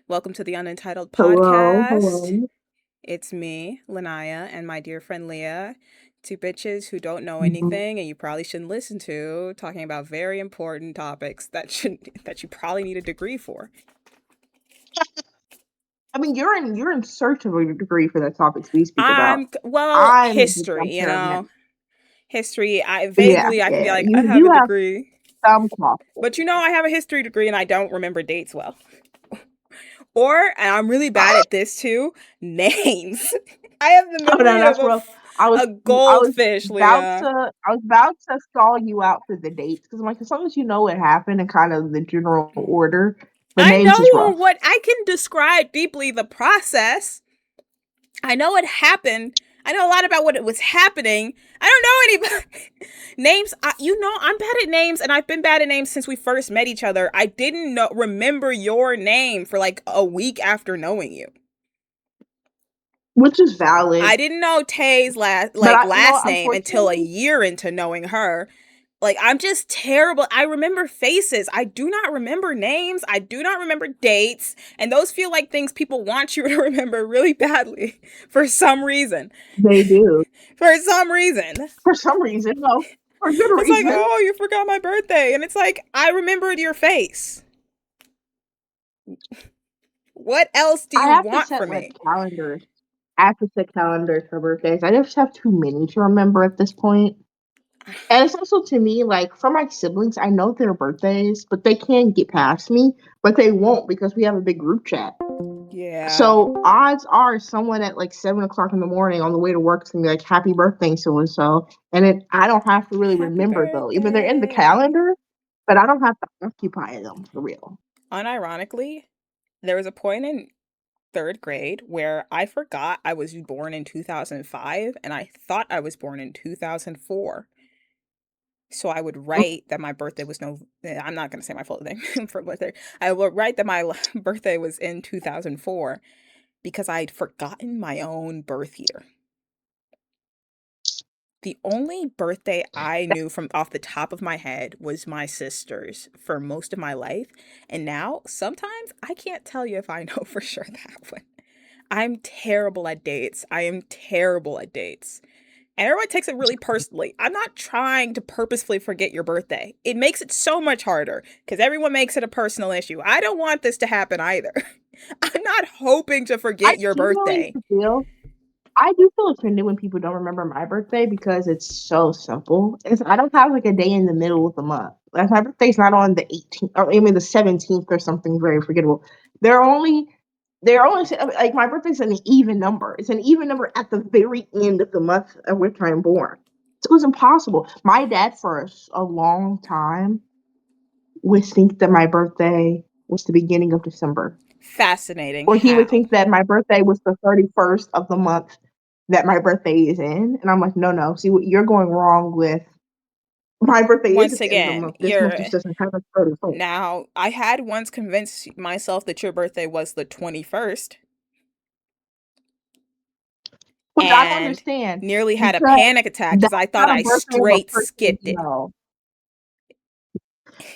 Welcome to the Unentitled Hello, Podcast. hello. It's me, Lanaya, and my dear friend Leah, two bitches who don't know Mhm. anything and you probably shouldn't listen to, talking about very important topics that you probably need a degree for. I mean, you're in search of a degree for the topics we speak about. Well, I'm history, paramedic. history. I Yeah, vaguely I can be yeah. like, I You have you a have degree, some cloth. but I have a history degree and I don't remember dates well. Or, and I'm really bad at this too, names. I have the Oh no, memory of that's rough. a I was goldfish, about Leah. to I was about to call you out for the dates because I'm like, as long as you know what happened and kind of the general order, the I names is know rough. what I can describe deeply the process. I know what happened. I know a lot about what was happening. I don't know any names. I'm bad at names, and I've been bad at names since we first met each other. I didn't remember your name for like a week after knowing you. Which is valid. I didn't know Tay's But last name until a unfortunately, year into knowing her. Like, I'm just terrible. I remember faces. I do not remember names. I do not remember dates. And those feel like things people want you to remember really badly for some reason. they do. For some reason. For some reason, no. For good It's like, reason. oh, you forgot my birthday. And it's like, I remembered your face. What else do I you have to want set from like me? calendars. I have to set calendars for birthdays. I just have too many to remember at this point. And it's also to me, like for my siblings, I know their birthdays, but they can't get past me. But they won't because we have a big group chat. Yeah. So odds are someone at like 7 o'clock in the morning on the way to work is gonna be like, "Happy birthday, so and so," and then I don't have to really Happy remember though. Even they're in the birthday. calendar, but I don't have to occupy them for real. Unironically, there was a point in third grade where I forgot I was born in 2005 and I thought I was born in 2004. So I would write that my birthday was I'm not going to say my full name for birthday. I would write that my birthday was in 2004 because I'd forgotten my own birth year. The only birthday I knew from off the top of my head was my sister's for most of my life. And now sometimes I can't tell you if I know for sure that one. I'm terrible at dates. I am terrible at dates. And everyone takes it really personally. I'm not trying to purposefully forget your birthday. It makes it so much harder because everyone makes it a personal issue. I don't want this to happen either. I'm not hoping to I forget your do know birthday. you feel. I do feel offended when people don't remember my birthday because it's so simple. I don't have like a day in the middle of the month. Like my birthday's not on the 18th or even the 17th or something very forgettable. They're only they're only like my birthday's an even number. It's an even number at the very end of the month at which I'm born. So it was impossible. My dad for a long time would think that my birthday was the beginning of December. Fascinating. Or he would How? think that my birthday was the 31st of the month that my birthday is in. And I'm like, no, no. See, what you're going wrong with my birthday is Once at the end of the again, month. This month you're just doesn't have a 31st. now, I had once convinced myself that your birthday was the 21st Which I don't and understand nearly had a because panic attack because that's I thought not a I birthday of a straight person skipped we it. know.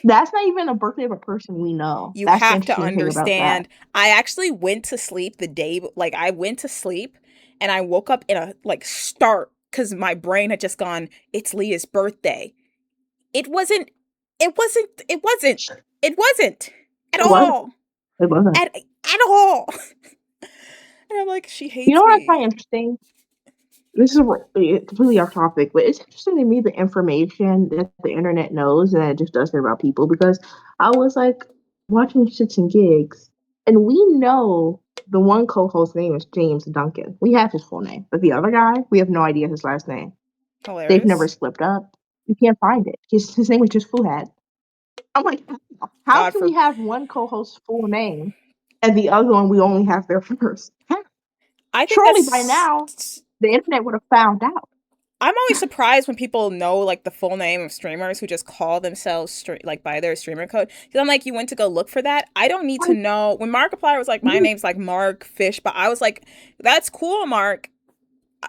That's not even a birthday of a person we know. You That's the have to interesting thing about that. understand. I actually went to sleep I went to sleep and I woke up in a start because my brain had just gone, it's Leah's birthday. It wasn't, it wasn't at It wasn't. all. It wasn't. At all. And I'm like, she You know hates what I find me. interesting? This is completely off topic, but it's interesting to me the information that the internet knows and it just doesn't about people because I was like watching shits and gigs, and we know the one co-host's name is James Duncan. We have his full name, but the other guy, we have no idea his last name. They've never Hilarious. slipped up. You can't find it. His name is just Fuhad. I'm like, how God can we for have one co-host's full name and the other one we only have their first? I think Surely by that's now the internet would have found out. I'm always surprised when people know like the full name of streamers who just call themselves by their streamer code. Because I'm like, you went to go look for that. I don't need to Like, know. When Markiplier was like, my name's like Mark Fish, but I was like, that's cool, Mark.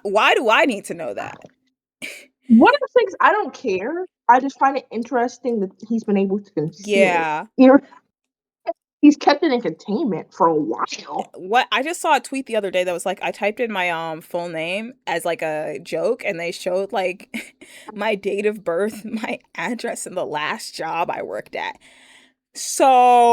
Why do I need to know that? one of the things I don't care. I just find it interesting that he's been able to conceal it. Yeah, You know, he's kept it in containment for a while. What I just saw a tweet the other day that was like, I typed in my full name as like a joke, and they showed like my date of birth, my address, and the last job I worked at.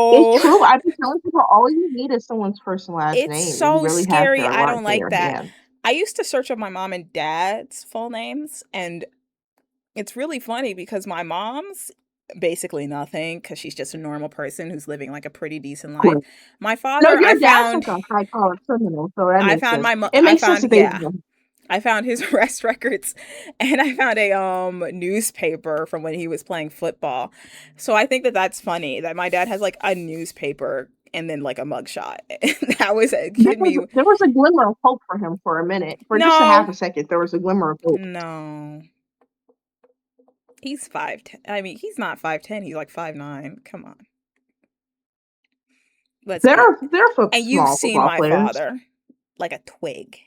It's So true. I've been telling people all you need is someone's first and last it's name, and you so really have scary. their I life don't in like your that. hands. I used to search up my mom and dad's full names, and it's really funny because my mom's basically nothing because she's just a normal person who's living like a pretty decent life. Right. My No, father, your dad's like a high collar criminal, so that I makes found sense. my It I makes sense found that they. yeah. I found his arrest records, and I found a newspaper from when he was playing football. So I think that that's funny that my dad has like a newspaper and then like a mugshot. That was kidding me. There was a glimmer of hope for him for a minute, for just a half No, a second. There was a glimmer of hope. no, he's 5'10". I mean, he's not 5'10". He's like 5'9". Come on, let's be. They're for And you've small seen football my players. father, like a twig.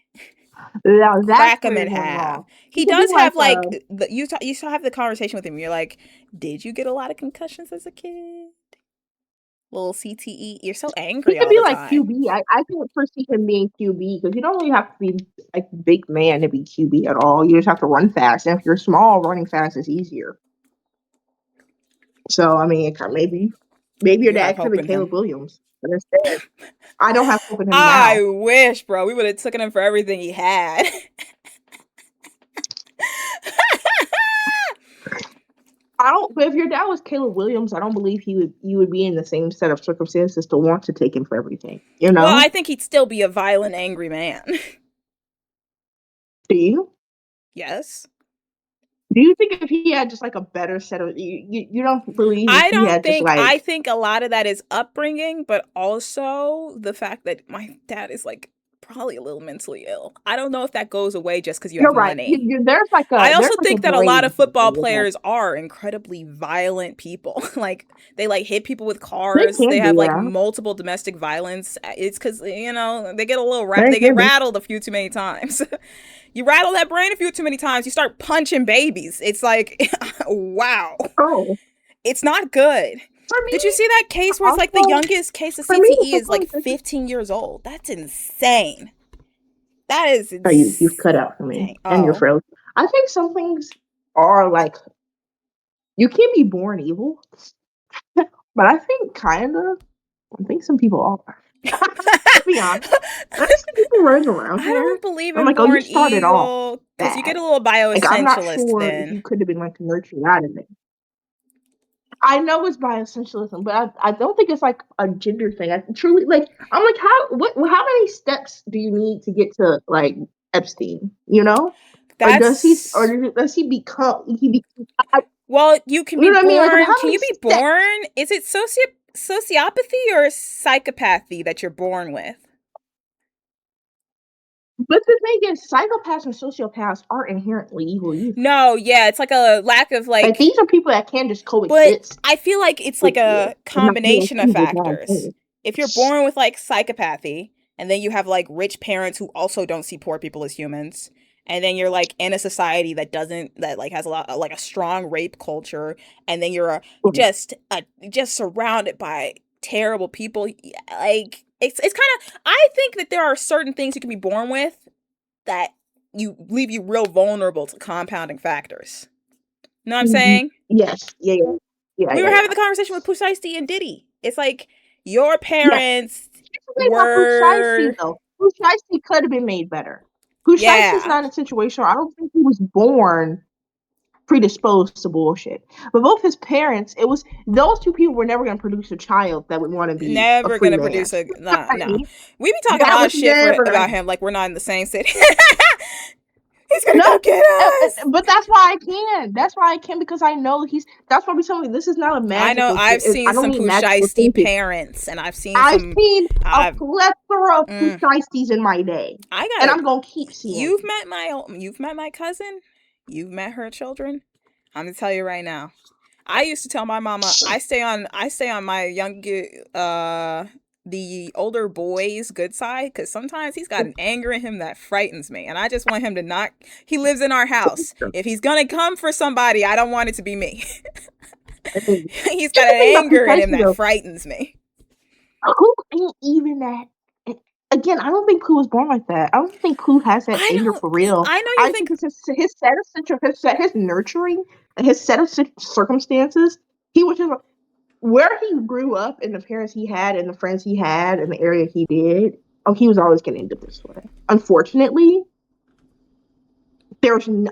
Now that's Crack him where in you're going half. wrong. He He could be does like have like you still have the conversation with him. You're like, did you get a lot of concussions as a kid? Little CTE. You're so he angry could all be the like time. QB. I can't foresee him being QB because you don't really have to be like a big man to be QB at all. You just have to run fast, and if you're small, running fast is easier. So I mean, maybe your You have dad could have hope been in him. Caleb Williams, but instead, I don't have hope in him I now. wish, bro. We would have taken him for everything he had. I don't. But if your dad was Caleb Williams, I don't believe you would be in the same set of circumstances to want to take him for everything. You Well, know? I think he'd still be a violent, angry man. Do you? Yes. Do you think if he had just like a better set of you don't believe if I he don't had just think, I like think a lot of that is upbringing, but also the fact that my dad is like probably a little mentally ill. I don't know if that goes away just because you have you're right. money. There's I also like a think that a lot brain of football with that. players are incredibly violent people. Like they like hit people with They cars. They can be, have like yeah. multiple domestic violence. It's because they get a little They they get can be. rattled a few too many times. You rattle that brain a few too many times, you start punching babies. It's like, wow, Oh, it's not good. for Did you me, see that case where it's like the also youngest case of for me, CTE the is like thing is, 15 years old? That's insane. That is oh, you've cut out for me, insane. and you're Oh. frail. I think some things are like you can be born evil, but I think kind of. I think some people are. To be honest, there's some people running around I here. don't believe I'm in like, oh, you born started off evil because you get bad. a little Like, I'm not bioessentialist sure if then. you could have been like nurtured out of it. I know it's bioessentialism, but I don't think it's like a gender thing. I truly like. I'm like, how many steps do you need to get to like Epstein? You know, or That's does he become I, well, you can you be know what I mean? Like, born. how Can many you be steps? born? Is it sociopathy or psychopathy that you're born with? But the thing is, psychopaths and sociopaths aren't inherently evil either. No, yeah, it's like a lack of Like, like, these are people that can just but coexist I feel like it's with like you a and not be like combination of evil bad factors. things. If you're born with like psychopathy, and then you have like rich parents who also don't see poor people as humans, and then you're like in a society that doesn't that like has a lot like a strong rape culture, and then you're just surrounded by terrible people, like it's kind of, I think that there are certain things you can be born with that you leave you real vulnerable to compounding factors. Know what I'm Mhm. saying? Yes, yeah, yeah, yeah, We yeah, were having yeah. the conversation with Pusheisty and Diddy. It's like your Yes. parents Here's the thing about Pooh Shiesty, were, though. Pooh Shiesty could have been made better. Pooh Shiesty's yeah, not in a situation where I don't think he was born predisposed to bullshit. But both his parents, it was those two people were never going to produce a child that would want to be a never free gonna man. produce a, nah, I no. mean, We be talking a that lot was of shit for never going about to him, like we're not in the same city. He's gonna no, come get us. but that's why I can. That's why I can because I know he's. That's why we tell me this is not a I know magical. I've I seen don't some need magical Pusheisty thinking. parents, and I've seen I've some. seen a I've plethora of Pooh mm, Shiesties in my day, I and gotta. I'm gonna keep seeing them. You've met my cousin. You've met her children. I'm gonna tell you right now. I used to tell my mama I stay on my the older boy's good side because sometimes he's got an anger in him that frightens me, and I just want him to not. He lives in our house. If he's gonna come for somebody, I don't want it to be me. I mean, He's here's got the an thing about anger in him Precisely that though. frightens me. Pooh ain't even that. Again, I don't think Pooh was born like that. I don't think Pooh has that I in her know for real. I know you I think think it's his set of his nurturing, his set of circumstances. He was just where he grew up and the parents he had and the friends he had and the area he did. Oh, he was always getting into this way. Unfortunately,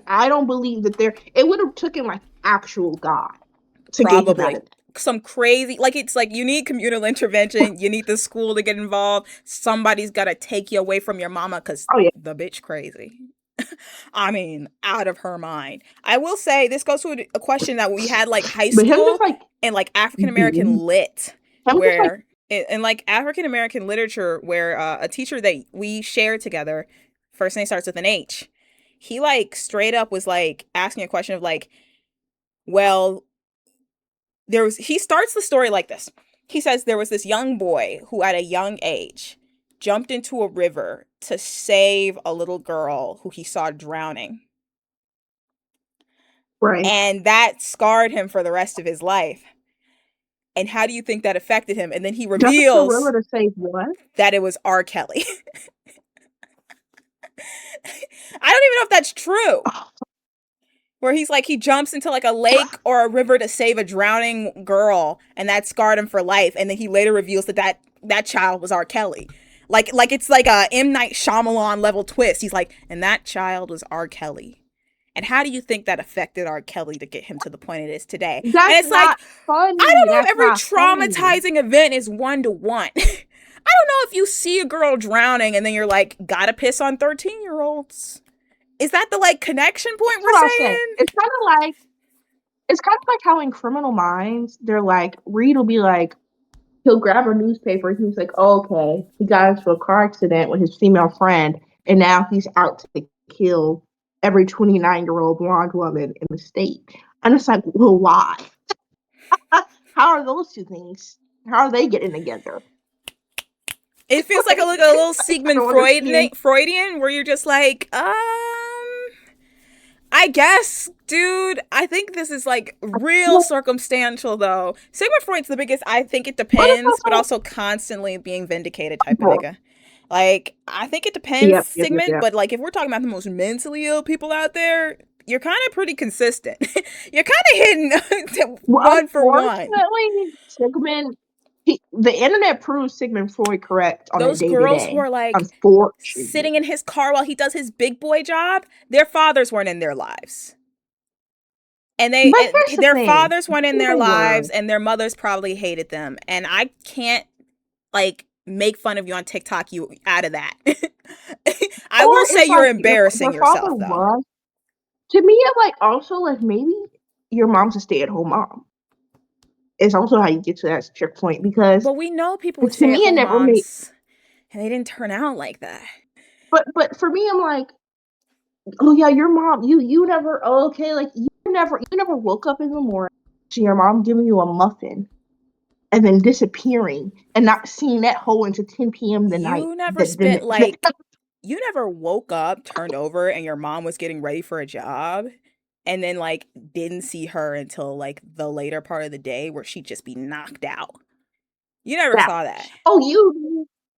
I don't believe that there. It would have taken like actual God to get him out probably of that. some crazy, like, it's like you need communal intervention, you need the school to get involved, somebody's got to take you away from your mama cuz Oh yeah, the bitch crazy. I mean, out of her mind. I will say this goes to a question that we had like high but him just school like and like African American being lit, him just like where in like African American literature, where a teacher that we shared together, first name starts with an H. He like straight up was like asking a question of like, well, he starts the story like this. He says there was this young boy who at a young age jumped into a river to save a little girl who he saw drowning. right. And that scarred him for the rest of his life. And how do you think that affected him? And then he Jumping to the reveals river to save what? that it was R. Kelly. I don't even know if that's true. Where he's like, he jumps into like a lake or a river to save a drowning girl, and that scarred him for life. And then he later reveals that child was R. Kelly. Like it's like a M. Night Shyamalan level twist. He's like, and that child was R. Kelly. And how do you think that affected R. Kelly to get him to the point it is today? And That's it's like, not I funny. don't know if That's every not funny. traumatizing event is one to one. I don't know if you see a girl drowning and then you're like, gotta piss on 13-year-olds. Is that the like connection point That's we're what I'll say. saying? It's kind of like how in Criminal Minds, they're like Reed will be like he'll grab a newspaper and he's like, oh, okay, he got into a car accident with his female friend, and now he's out to kill every 29-year-old blonde woman in the state. And it's like, well, why? How are those two things? How are they getting together? It feels like Like, a little I Sigmund don't understand. Freudian, where you're just like, I guess, dude. I think this is like real Well, circumstantial, though. Sigmund Freud's the biggest. I think it but it's depends, but also also constantly being vindicated type of nigga. Like, I think it depends, yep, yep, yep, Sigmund. yep. But like, if we're talking about the most mentally ill people out there, you're kind of pretty consistent. You're kind of hitting Well, one for one. unfortunately, the internet proves Sigmund Freud correct on a Those day to girls who day. are like Unfortunately, sitting in his car while he does his big boy job, their fathers weren't in their lives. And but here's the their thing: fathers weren't in maybe their they were. lives, and their mothers probably hated them. And I can't like make fun of you on TikTok you out of that. I Or will say it's you're like embarrassing their father yourself though. was. To me, I'm like also like maybe your mom's a stay-at-home mom. It's also how you get to that checkpoint because But we know people with to me it stay-at-home never made. moms and they didn't turn out like that. But for me, I'm like, oh yeah, your mom. You never. Oh, okay, like you never woke up in the morning to your mom giving you a muffin and then disappearing and not seeing that hole until 10 p.m. the night. You never spent like you never woke up, turned over, and your mom was getting ready for a job, and then like didn't see her until like the later part of the day where she'd just be knocked out. You never that. saw that. Oh,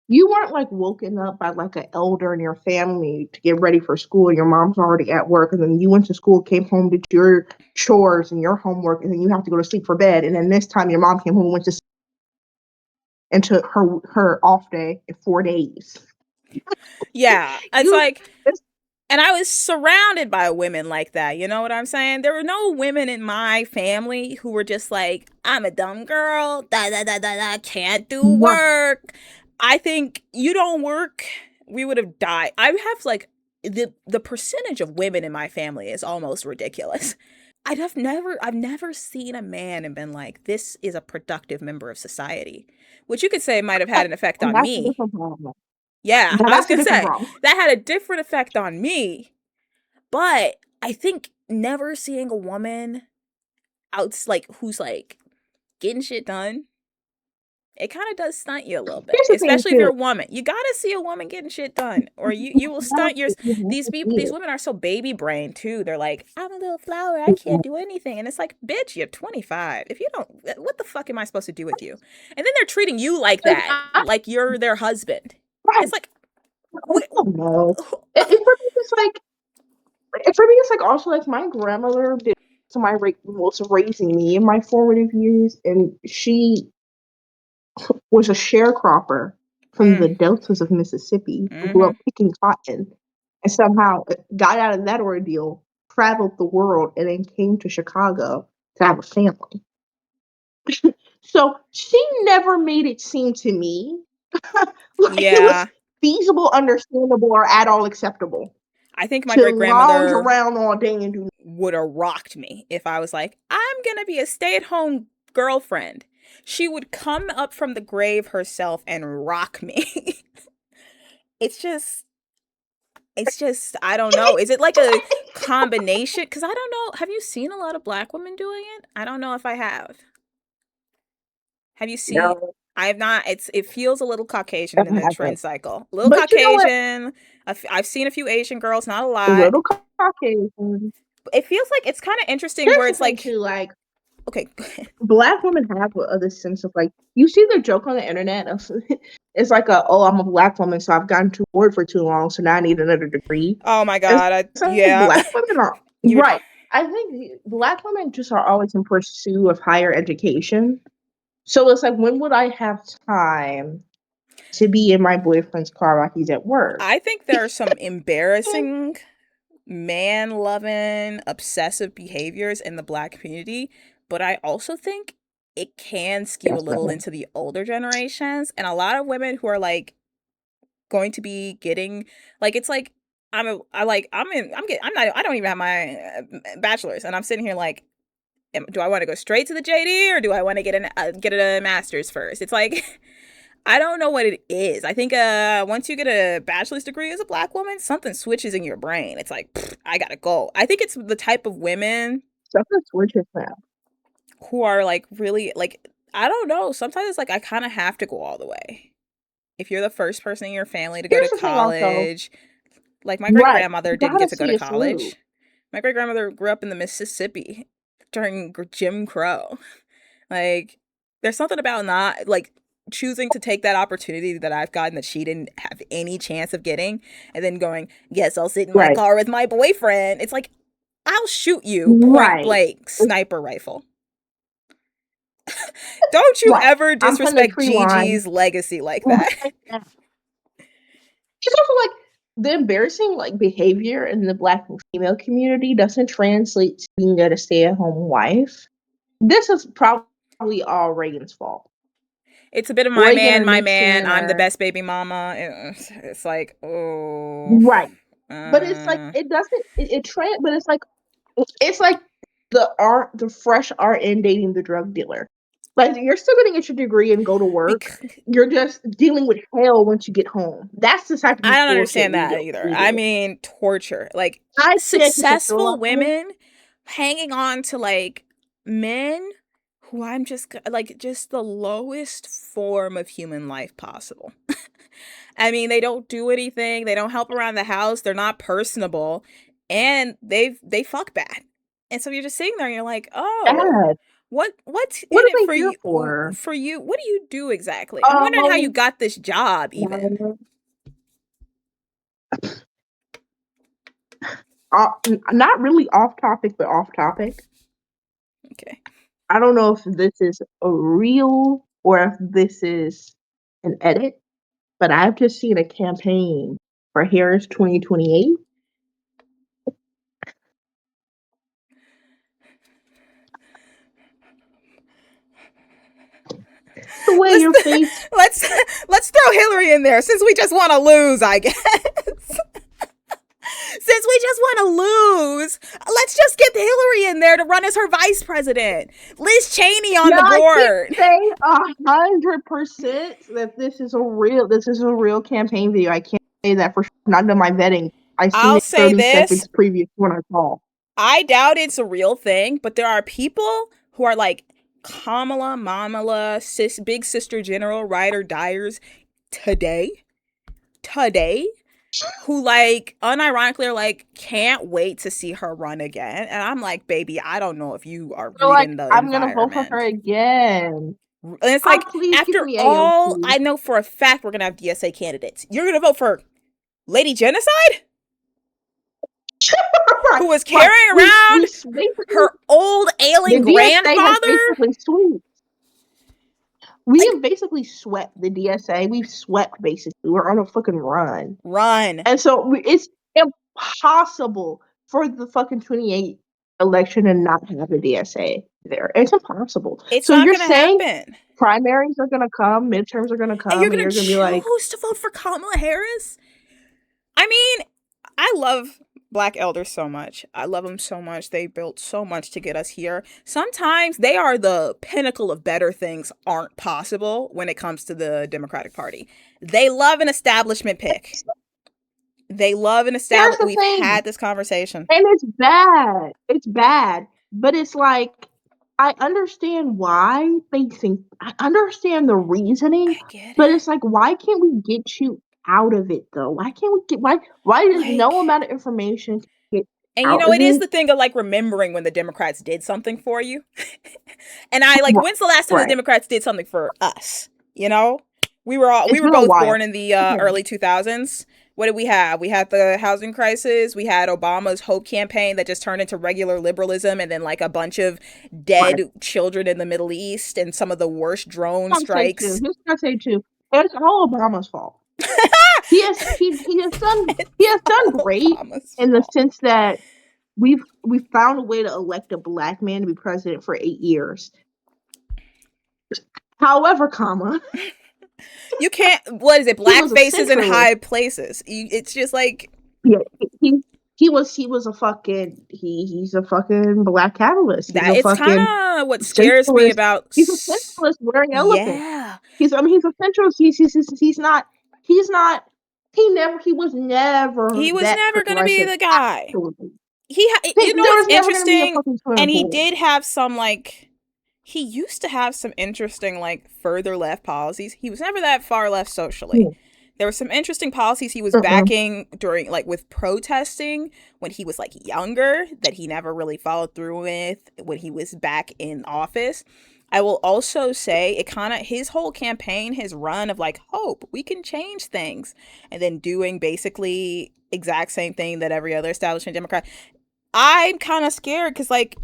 you weren't like woken up by like an elder in your family to get ready for school. Your mom's already at work, and then you went to school, came home, did your chores and your homework, and then you have to go to sleep for bed. And then this time, your mom came home, went to and took her off day in 4 days. Yeah, it's You, like, and I was surrounded by women like that. You know what I'm saying? There were no women in my family who were just like, I'm a dumb girl, da da da da da, can't do right. work. I think you don't work, we would have died. I have like the percentage of women in my family is almost ridiculous. I've never seen a man and been like, this is a productive member of society, which you could say might have had an effect And on that's a me. different problem. Yeah, I was That's a gonna different say problem. that had a different effect on me, but I think never seeing a woman out like who's like getting shit done It kind of does stunt you a little bit, Here's the thing especially if you're too. a woman. You gotta see a woman getting shit done, or you will stunt your. You have These to people, see these it. women are so baby brain too. They're like, I'm a little flower, I can't do anything, and it's like, bitch, you're 25. If you don't, what the fuck am I supposed to do with you? And then they're treating you like Like, that, like you're their husband. right. It's like, I don't know. It for me, it's like, for me, it's like also like my grandmother did to my was raising me in my formative years, and she was a sharecropper from the mm, deltas of Mississippi who grew mm-hmm. up picking cotton, and somehow got out of that ordeal, traveled the world, and then came to Chicago to have a family. So she never made it seem to me like it was Yeah, feasible, understandable, or at all acceptable I think my to great lounge grandmother around all day and do. would have rocked me if I was like, I'm gonna be a stay at home girlfriend. She would come up from the grave herself and rock me. it's just, I don't know. Is it like a combination? Because I don't know. Have you seen a lot of black women doing it? I don't know if I have. Have you seen? No, I have not. It feels a little I Caucasian in the haven't. trend cycle. A little But you know what? Caucasian. I've seen a few Asian girls, not a A lot. little Caucasian. It feels like it's kind of interesting Here's where the it's thing like, too, like okay, black women have this sense of like you see the joke on the internet of it's like a oh I'm a black woman so I've gotten too bored for too long so now I need another degree. oh my And god, so like yeah, black women are you would. right. I think black women just are always in pursuit of higher education. So it's like when would I have time to be in my boyfriend's car while he's at work? I think there are some embarrassing man loving, obsessive behaviors in the black community, but I also think it can skew a little Definitely. into the older generations and a lot of women who are like going to be getting like it's like I don't even have my bachelor's and I'm sitting here like do I want to go straight to the JD or do I want to get a master's first? It's like I don't know what it is. I think once you get a bachelor's degree as a black woman, something switches in your brain. It's like I gotta go. I think it's the type of women Something switches now. who are like really like I don't know. Sometimes it's like I kind of have to go all the way. If you're the first person in your family to go to Here's the thing also. college, like my great Right. grandmother You didn't gotta get to go see to it through. college. My great grandmother grew up in the Mississippi during Jim Crow. Like, there's something about not like choosing to take that opportunity that I've gotten that she didn't have any chance of getting, and then going, "Yes, I'll sit in my Right. car with my boyfriend." It's like I'll shoot you point Right. blank, sniper rifle. Don't you Right. ever I'm from the disrespect tree line. Gigi's legacy like that. Right now. It's also like the embarrassing like behavior in the black female community doesn't translate to being a stay-at-home wife. This is probably all Reagan's fault. It's a bit of Reagan and my man. Nixon I'm the or best baby mama. It's like, oh, right. But it's like uh, it doesn't but it's like the fresh RN dating the drug dealer. Like you're still gonna get your degree and go to work. because You're just dealing with hell once you get home. That's the type I of don't bullshit understand that either. we I do. mean, torture. Like I can't get the throw successful up from women hanging on to like men who I'm just like just the lowest form of human life possible. I mean, they don't do anything. They don't help around the house. They're not personable, and they fuck bad. And so you're just sitting there and you're like, oh, God. what's in What are it they here for? for you? What do you do exactly? I'm wondering how you Um, got this job even. uh, not really off topic, but off topic. Okay. I don't know if this is a real or if this is an edit, but I've just seen a campaign for Harris 2028. The way let's your face. let's let's throw Hillary in there since we just want to lose, I guess. Since we just want to lose, let's just get Hillary in there to run as her vice president. Liz Cheney on No, the I can't board. say 100% that this is a real campaign video. I can't say that for sure. Not done my vetting. I seen I'll it say 30 this. seconds previous when I call. I doubt it's a real thing, but there are people who are like Kamala, Mamala, Big Sister General, Ryder Dyers today, who like unironically are like can't wait to see her run again. And I'm like, baby, I don't know if you are So like, reading the I'm gonna vote for her environment. again. And it's Oh, like, please give after me all, AOC. I know for a fact we're gonna have DSA candidates. You're gonna vote for Lady Genocide, Right, who was right. carrying We around basically her old the ailing DSA has grandfather? basically swept. We Like, have basically swept the DSA. We've swept basically. We're on a fucking run, run. and so it's impossible for the fucking 28 election to not have a DSA there. It's impossible. It's So not you're gonna saying happen. primaries are gonna come, midterms are gonna And come, you're and gonna you're gonna be like, choose to vote for Kamala Harris? I mean, I love Black elders so much. I love them so much. They built so much to get us here. Sometimes they are the pinnacle of better things aren't possible when it comes to the Democratic Party. They love an establishment pick. They love an here's establishment. the We've thing. had this conversation. And it's bad. It's bad. But it's like I understand why they think I understand the reasoning, I get but it. it's like why can't we get you out of it though? Why can't we get why does no Like, amount of information get and you out know, of it is it? the thing of like remembering when the Democrats did something for you. And I like, Right. when's the last time the Right. Democrats did something for us? You know, we It's were been a both while. born in the Yeah. early 2000s. What did we have? We had the housing crisis. We had Obama's Hope campaign that just turned into regular liberalism, and then like a bunch of Right. dead children in the Middle East and some of the worst drone I'll say too. strikes. Here's what I say too. It's all Obama's fault. He has It's done all great Obama's in the fault. sense that we've found a way to elect a black man to be president for 8 years. However, comma, You can't. What is it? he Black was a faces in centralist. high places. It's just like, Yeah, he was a fucking he's a fucking black capitalist. He's that. a It's kind fucking of what scares me centralist. about. He's a centralist wearing elephant. Yeah, He's a centralist. He's not he was never he was that never gonna be progressive the guy. actually. You know There what's was never gonna be a interesting? fucking swimming And he pool. did have some like, he used to have some interesting like further left policies. He was never that far left socially. Yeah. There were some interesting policies he was Uh-uh. backing during like with protesting when he was like younger that he never really followed through with when he was back in office. I will also say it kind of, his whole campaign, his run of like hope, we can change things, and then doing basically exact same thing that every other establishment Democrat. I'm kind of scared because like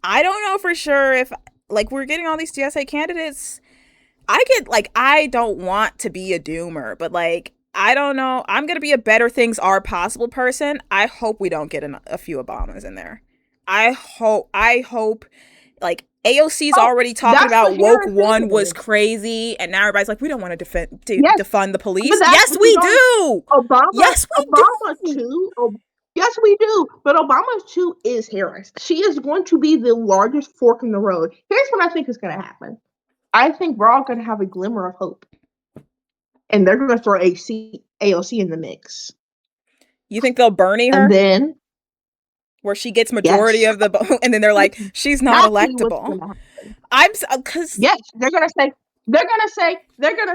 I don't know for sure if like we're getting all these DSA candidates. I get like, I don't want to be a doomer, but like I don't know. I'm gonna be a better things are possible person. I hope we don't get a few Obamas in there. I hope like AOC's Oh, already talking that's what about woke Harris one was is. crazy, and now everybody's like, we don't want to Yes, defund the but police. that's Yes, but you we don't do. Yes, we Obama do. too. Yes, we do. But Obama too is Harris. She is going to be the largest fork in the road. Here's what I think is going to happen. I think we're all going to have a glimmer of hope, and they're going to throw AOC in the mix, You think they'll Bernie and her? then Where she gets majority yes, of the and then they're that's like, she's not exactly what's electable. going to happen. I'm because Yes, they're gonna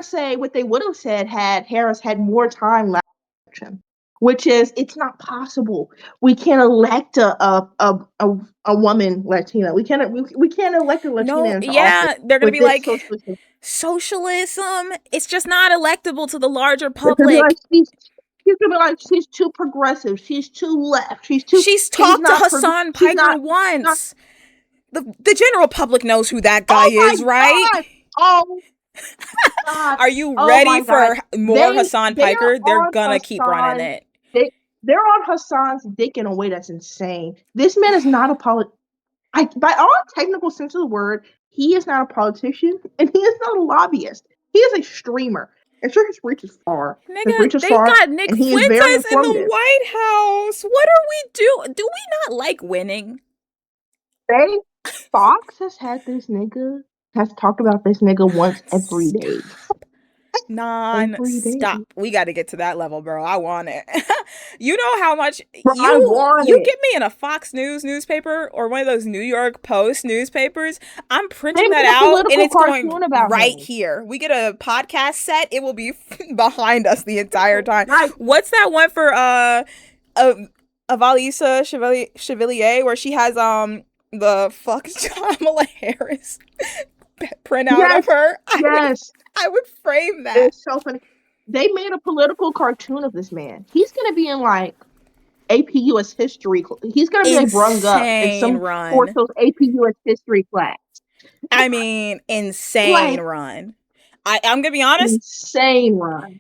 say what they would have said had Harris had more time last election, which is it's not possible. We can't elect a woman Latina. We can't elect a Latina no, into office yeah, they're gonna with be this like, socialism. socialism. It's just not electable to the larger They're gonna be like public. she's gonna be like she's too progressive. She's too left. She's She's talked to not Hassan she's Piker not. once. The general public knows who that guy Oh my is, right? god! Oh God. Are you Oh ready my God. for more Hassan They're Piker? They're on gonna keep running Hassan's it. they they're on Hassan's dick in a way that's insane. This man is not a by all technical sense of the word, he is not a politician and he is not a lobbyist. He is a streamer. And sure his reach is far. His reach Nigga, is they far got Nick and he is very Fuentes in the informative. White House. What are we doing? Do we not like winning? They Fox has talked about this nigga once every day. Stop. every day. Non-stop. We got to get to that level, bro. I want it. You know how much Bro, I want you it. get me in a Fox News newspaper or one of those New York Post newspapers. I'm They printing that made a out and political it's going cartoon about right him. here. We get a podcast set, it will be behind us the entire time. Right. What's that one for Avalisa Chevalier where she has the fuck Kamala Harris printout of Yes, her? yes. I would frame that. It's so funny. They made a political cartoon of this man. He's gonna be in like AP US history. He's gonna be like brung up in Insane some course run. of AP US history class. I mean, insane Like run. I'm gonna be honest. insane run.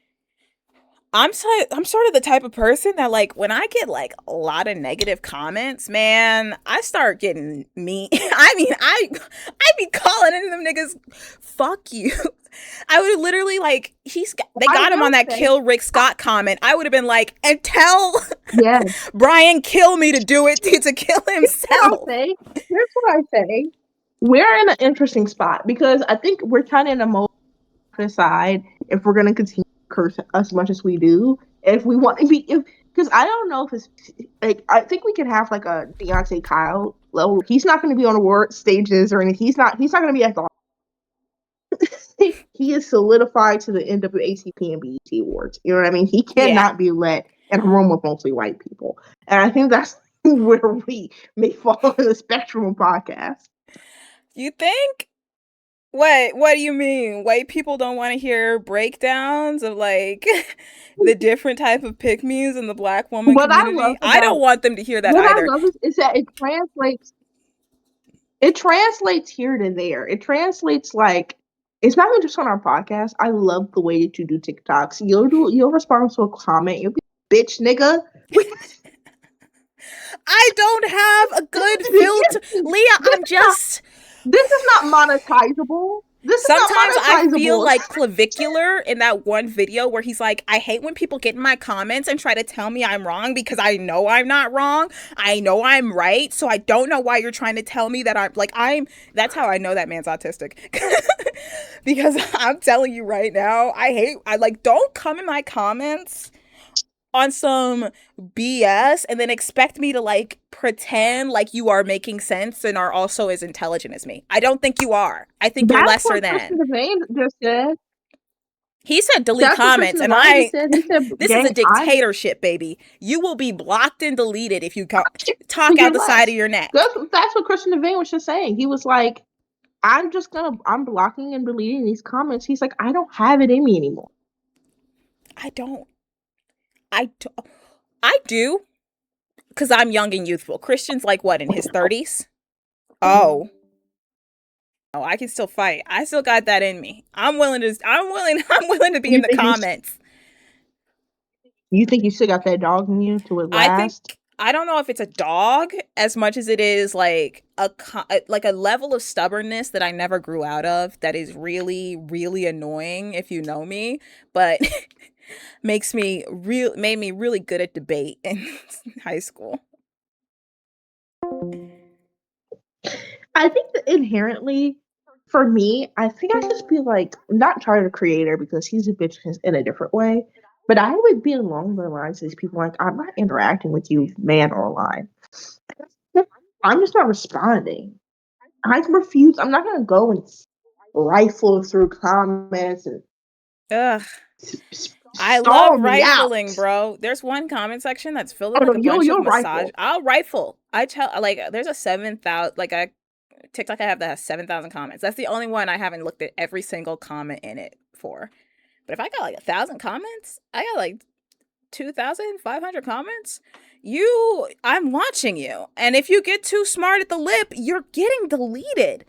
I'm sort of the type of person that like when I get like a lot of negative comments, man, I start getting mean. I mean, I be calling into them niggas, fuck you. I would literally like they got him on that kill Rick Scott comment. I would have been like, and tell Brian kill me to do it to kill himself. Here's what I say. We're in an interesting spot because I think we're kind of in a mode to decide if we're gonna continue to curse as much as we do. If we want to be, because I don't know if it's like I think we could have like a Deontay Kyle level. He's not going to be on award stages or anything. He's not going to be at the. He is solidified to the NAACP and BET awards. You know what I mean? He cannot be let in a room with mostly white people, and I think that's where we may fall on the spectrum of podcasts. You think? What do you mean? White people don't want to hear breakdowns of like the different type of pick-me's in the Black woman community? I don't want them to hear that either. What I love is that it translates. It translates here to there. It translates like it's not even just on our podcast. I love the way that you do TikToks. You'll respond to a comment. You'll be bitch nigga. I don't have a good filter, Leah. I'm just. This is not monetizable. Sometimes I feel like Clavicular in that one video where he's like, I hate when people get in my comments and try to tell me I'm wrong because I know I'm not wrong. I know I'm right. So I don't know why you're trying to tell me that that's how I know that man's autistic. Because I'm telling you right now, don't come in my comments on some BS and then expect me to like pretend like you are making sense and are also as intelligent as me. I don't think you are. I think you're lesser than. That's what Devane just said. He said delete comments, and this is a dictatorship, baby. You will be blocked and deleted if you talk out the side of your neck. That's what Christian Devane was just saying. He was like, I'm blocking and deleting these comments. He's like, I don't have it in me anymore. I do, because I'm young and youthful. Christian's like what, in his 30s? Oh, I can still fight. I still got that in me. I'm willing to be in the comments. You think you still got that dog in you to last? I don't know if it's a dog as much as it is like a level of stubbornness that I never grew out of. That is really, really annoying if you know me, but made me really good at debate in high school. I think that inherently, for me, I think I just be like not Tyler the Creator because he's a bitch in a different way. But I would be along the lines of these people like, I'm not interacting with you, man or line. I'm just not responding. I refuse. I'm not going to go and rifle through comments and. Ugh. I love rifling, bro. There's one comment section that's filled with like a bunch of massage. I'll rifle. There's a 7,000, like a TikTok I have that has 7,000 comments. That's the only one I haven't looked at every single comment in it for. But if I got like 1,000 comments, I got like 2,500 comments. I'm watching you. And if you get too smart at the lip, you're getting deleted.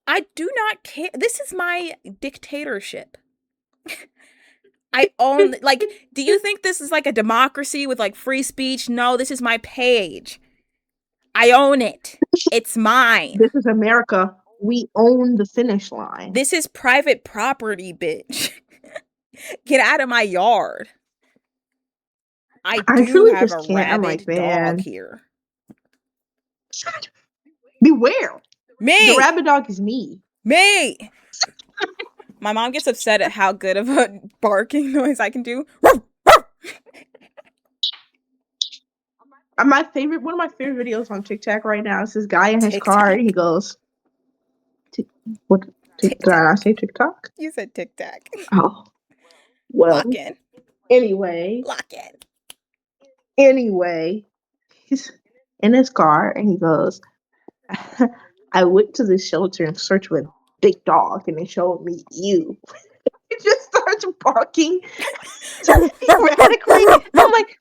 I do not care. This is my dictatorship. I own, do you think this is like a democracy with like free speech? No, this is my page. I own it. It's mine. This is America. We own the finish line. This is private property, bitch. Get out of my yard. I do have a rabid dog here. Beware. Me. The rabid dog is me. Me. My mom gets upset at how good of a barking noise I can do. One of my favorite videos on TikTok right now is this guy in his Tic car and he tac. goes, what, Tic did I tac. not say TikTok? You said tic tac. Oh, Lock well, in. anyway, Lock in. anyway, he's in his car and he goes, I went to the shelter in search of a big dog and they showed me you. He just starts barking erratically. I'm like,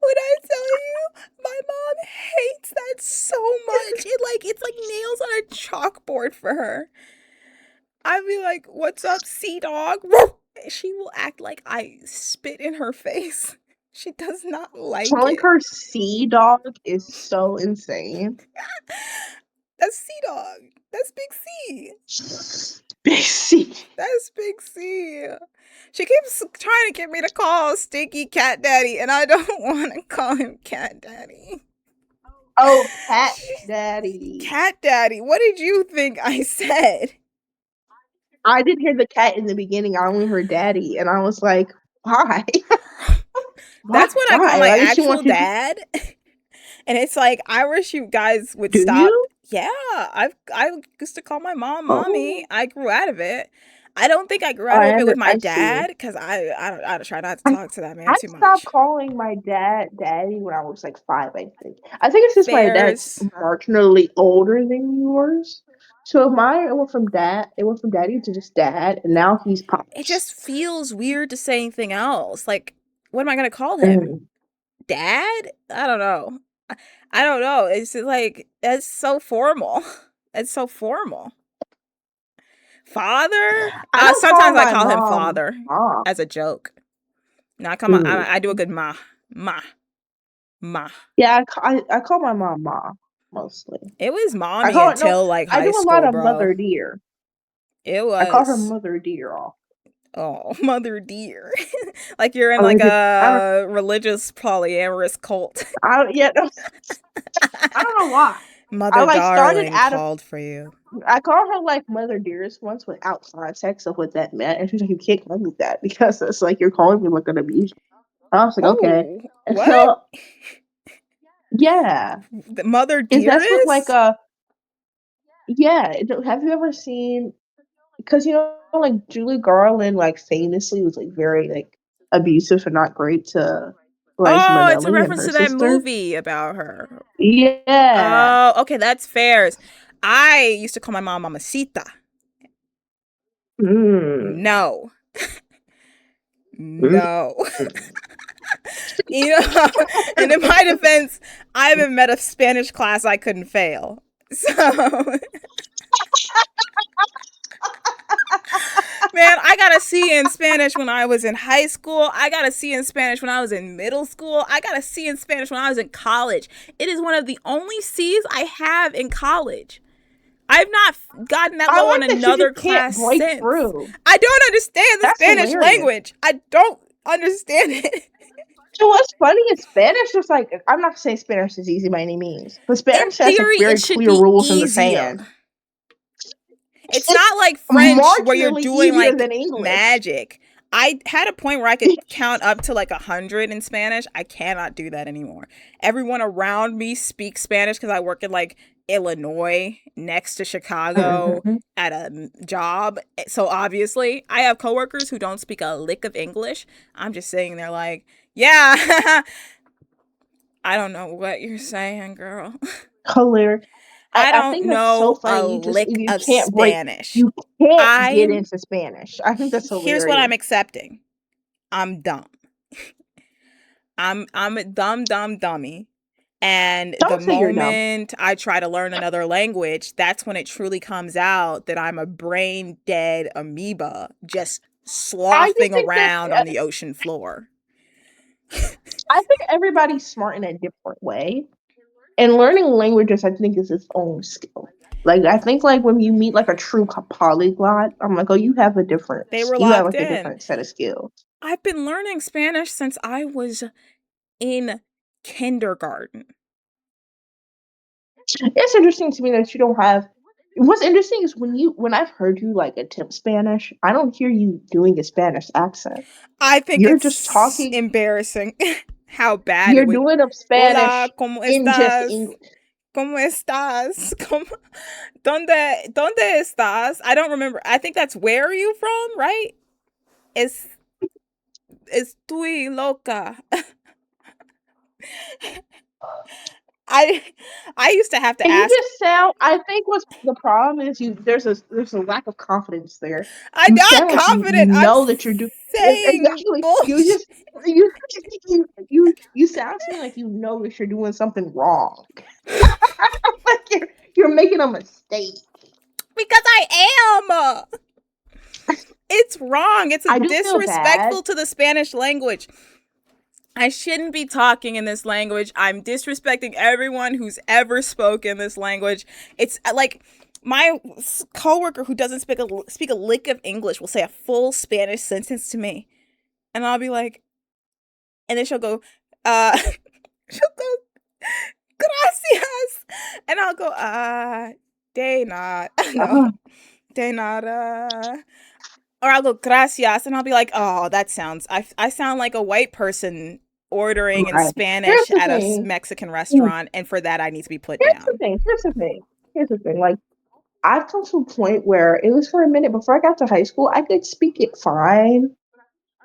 When I tell you, my mom hates that so much. It's like nails on a chalkboard for her. I'd be like, "What's up, sea dog?" She will act like I spit in her face. She does not like calling it. her sea dog is so insane. That's sea dog. That's big C. Big C. That's big C. She keeps trying to get me to call Stinky Cat Daddy, and I don't want to call him Cat Daddy. Oh, cat daddy. Cat Daddy, what did you think I said? I didn't hear the cat in the beginning. I only heard daddy, and I was like, why? Why? That's what I call Why? my Why did she actual want you to dad. And it's like, I wish you guys would do stop. you? Yeah, I used to call my mom Oh, mommy. I grew out of it. I don't think I grew out of it with my I see. dad because I try not to I talk to that man I too stopped much. calling my dad daddy when I was like 5, I think. I think it's just my dad's Fairs. marginally older than yours. So mine it went from daddy to just dad, and now he's It pops. just feels weird to say anything else. Like, what am I gonna call him? Mm. Dad? I don't know. I don't know. It's just like that's so formal. It's so formal. Father? I don't call Sometimes I my call him mom father mom. as a joke. No, I call my Mm. I do a good ma. Yeah, I call my mom mom mostly. It was I mommy call it no. until like I high do a lot school, of bro. mother dear. It I call her was mother dear. All. oh mother dear, like you're in I like like it. a religious polyamorous cult. I yeah. No, I don't know why. I Mother like started darling out of. called for you. I called her like mother dearest once without context of what that meant, and she's like, "You can't call me that because it's like you're calling me like an abuser." I was like, "Okay." Oh, And what? so yeah, The mother is that's what like dearest? yeah. Have you ever seen? Because like Julie Garland, like famously was like very like abusive and not great to Liza Oh, it's a Minnelli and reference her to that sister. movie about her. Yeah. Oh, okay, that's fairs. I used to call my mom Mamacita. Mm. No. Mm. No. You know, and in my defense, I haven't met a Spanish class I couldn't fail. So, man, I got a C in Spanish when I was in high school. I got a C in Spanish when I was in middle school. I got a C in Spanish when I was in college. It is one of the only C's I have in college. I've not gotten that I low on like that you another just can't class break since. through. I don't understand the That's Spanish hilarious. language. I don't understand it. So what's funny is Spanish is like I'm not saying Spanish is easy by any means, but In Spanish has like theory, it very should clear be rules in the easier. sand. It's It's not like French where you're marginally doing easier like than English. magic. I had a point where I could count up to like 100 in Spanish. I cannot do that anymore. Everyone around me speaks Spanish because I work in like Illinois next to Chicago Mhm. at a job. So obviously, I have coworkers who don't speak a lick of English. I'm just sitting there like, yeah, I don't know what you're saying, girl. Hilarious. I I don't think that's so know funny. a You just lick you of can't break Spanish. you can't get I'm into Spanish. I think that's Here's what I'm hilarious. accepting. I'm dumb. I'm a dumb dummy. And the Don't say you're dumb. moment I try to learn another language, that's when it truly comes out that I'm a brain dead amoeba just I just slothing think that around on the ocean floor. I think everybody's smart in a different way. And learning languages, I think, is its own skill. Like I think, like when you meet like a true polyglot, I'm like, oh, They were you have locked like a in. different set of skills. I've been learning Spanish since I was in kindergarten. It's interesting to me that you don't have. What's interesting is when I've heard you like attempt Spanish, I don't hear you doing a Spanish accent. I think You're just it's talking. embarrassing how bad it You're would. doing a Hola, Spanish ¿cómo in just estás? English. ¿Cómo estás? ¿Dónde estás? I don't remember. I think that's where are you from, right? Es, estoy loca. I I used to have to And you ask. just sound. I think what's the problem is you. There's a lack of confidence there. I'm You not sound like you confident. I'm know that you're doing. saying Exactly. You bullshit just you you sound to me like you know that you're doing something wrong. Like you're making a mistake. because I am. It's wrong. It's I do feel bad. disrespectful to the Spanish language. I shouldn't be talking in this language. I'm disrespecting everyone who's ever spoken this language. It's like my coworker who doesn't speak a lick of English will say a full Spanish sentence to me, and I'll be like, and then she'll go, she'll go, gracias, and I'll go, de nada, no, Uh, de nada. Or I'll go gracias, and I'll be like, "Oh, that sounds." I sound like a white person ordering in right. Here's Spanish the at a thing. Mexican restaurant, and for that I need to be put Here's the down. thing. Here's the thing. Here's the thing. Like I've come to a point where it was for a minute before I got to high school. I could speak it fine,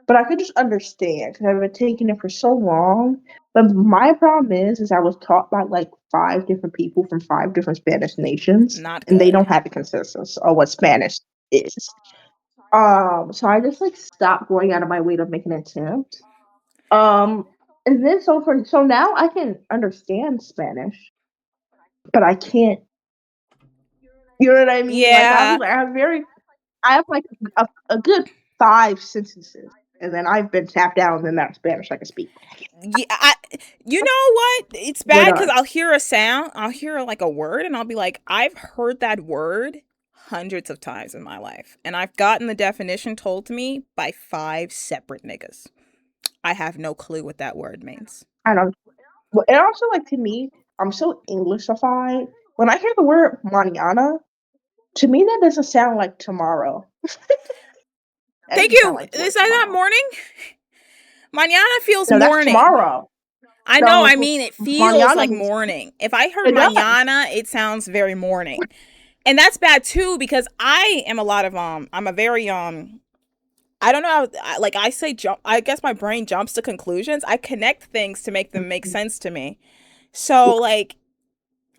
but I could just understand because I've been taking it for so long. But my problem is I was taught by like five different people from five different Spanish nations, Not and they good. don't have the consensus of what Spanish is. So I just like stopped going out of my way to make an attempt. Um, and then so now I can understand Spanish, but I can't. You know what I mean? Like Yeah, I have like a good five sentences, and then I've been tapped out, and then that's Spanish I can speak. yeah. You know what? It's We're bad because done. I'll hear a sound, I'll hear like a word, and I'll be like, I've heard that word hundreds of times in my life, and I've gotten the definition told to me by five separate niggas. I have no clue what that word means. I don't. Well, and also like to me, I'm so Englishified. When I hear the word mañana, to me that doesn't sound like tomorrow. That Thank doesn't sound you. like the Is word that tomorrow. morning? Mañana feels No, that's morning. tomorrow. I know, No, I mean, it feels mañana like means morning. If I heard it does. mañana, it sounds very morning. And that's bad too because I am a lot of I'm a very I don't know how, like I say jump I guess my brain jumps to conclusions. I connect things to make them make sense to me. So like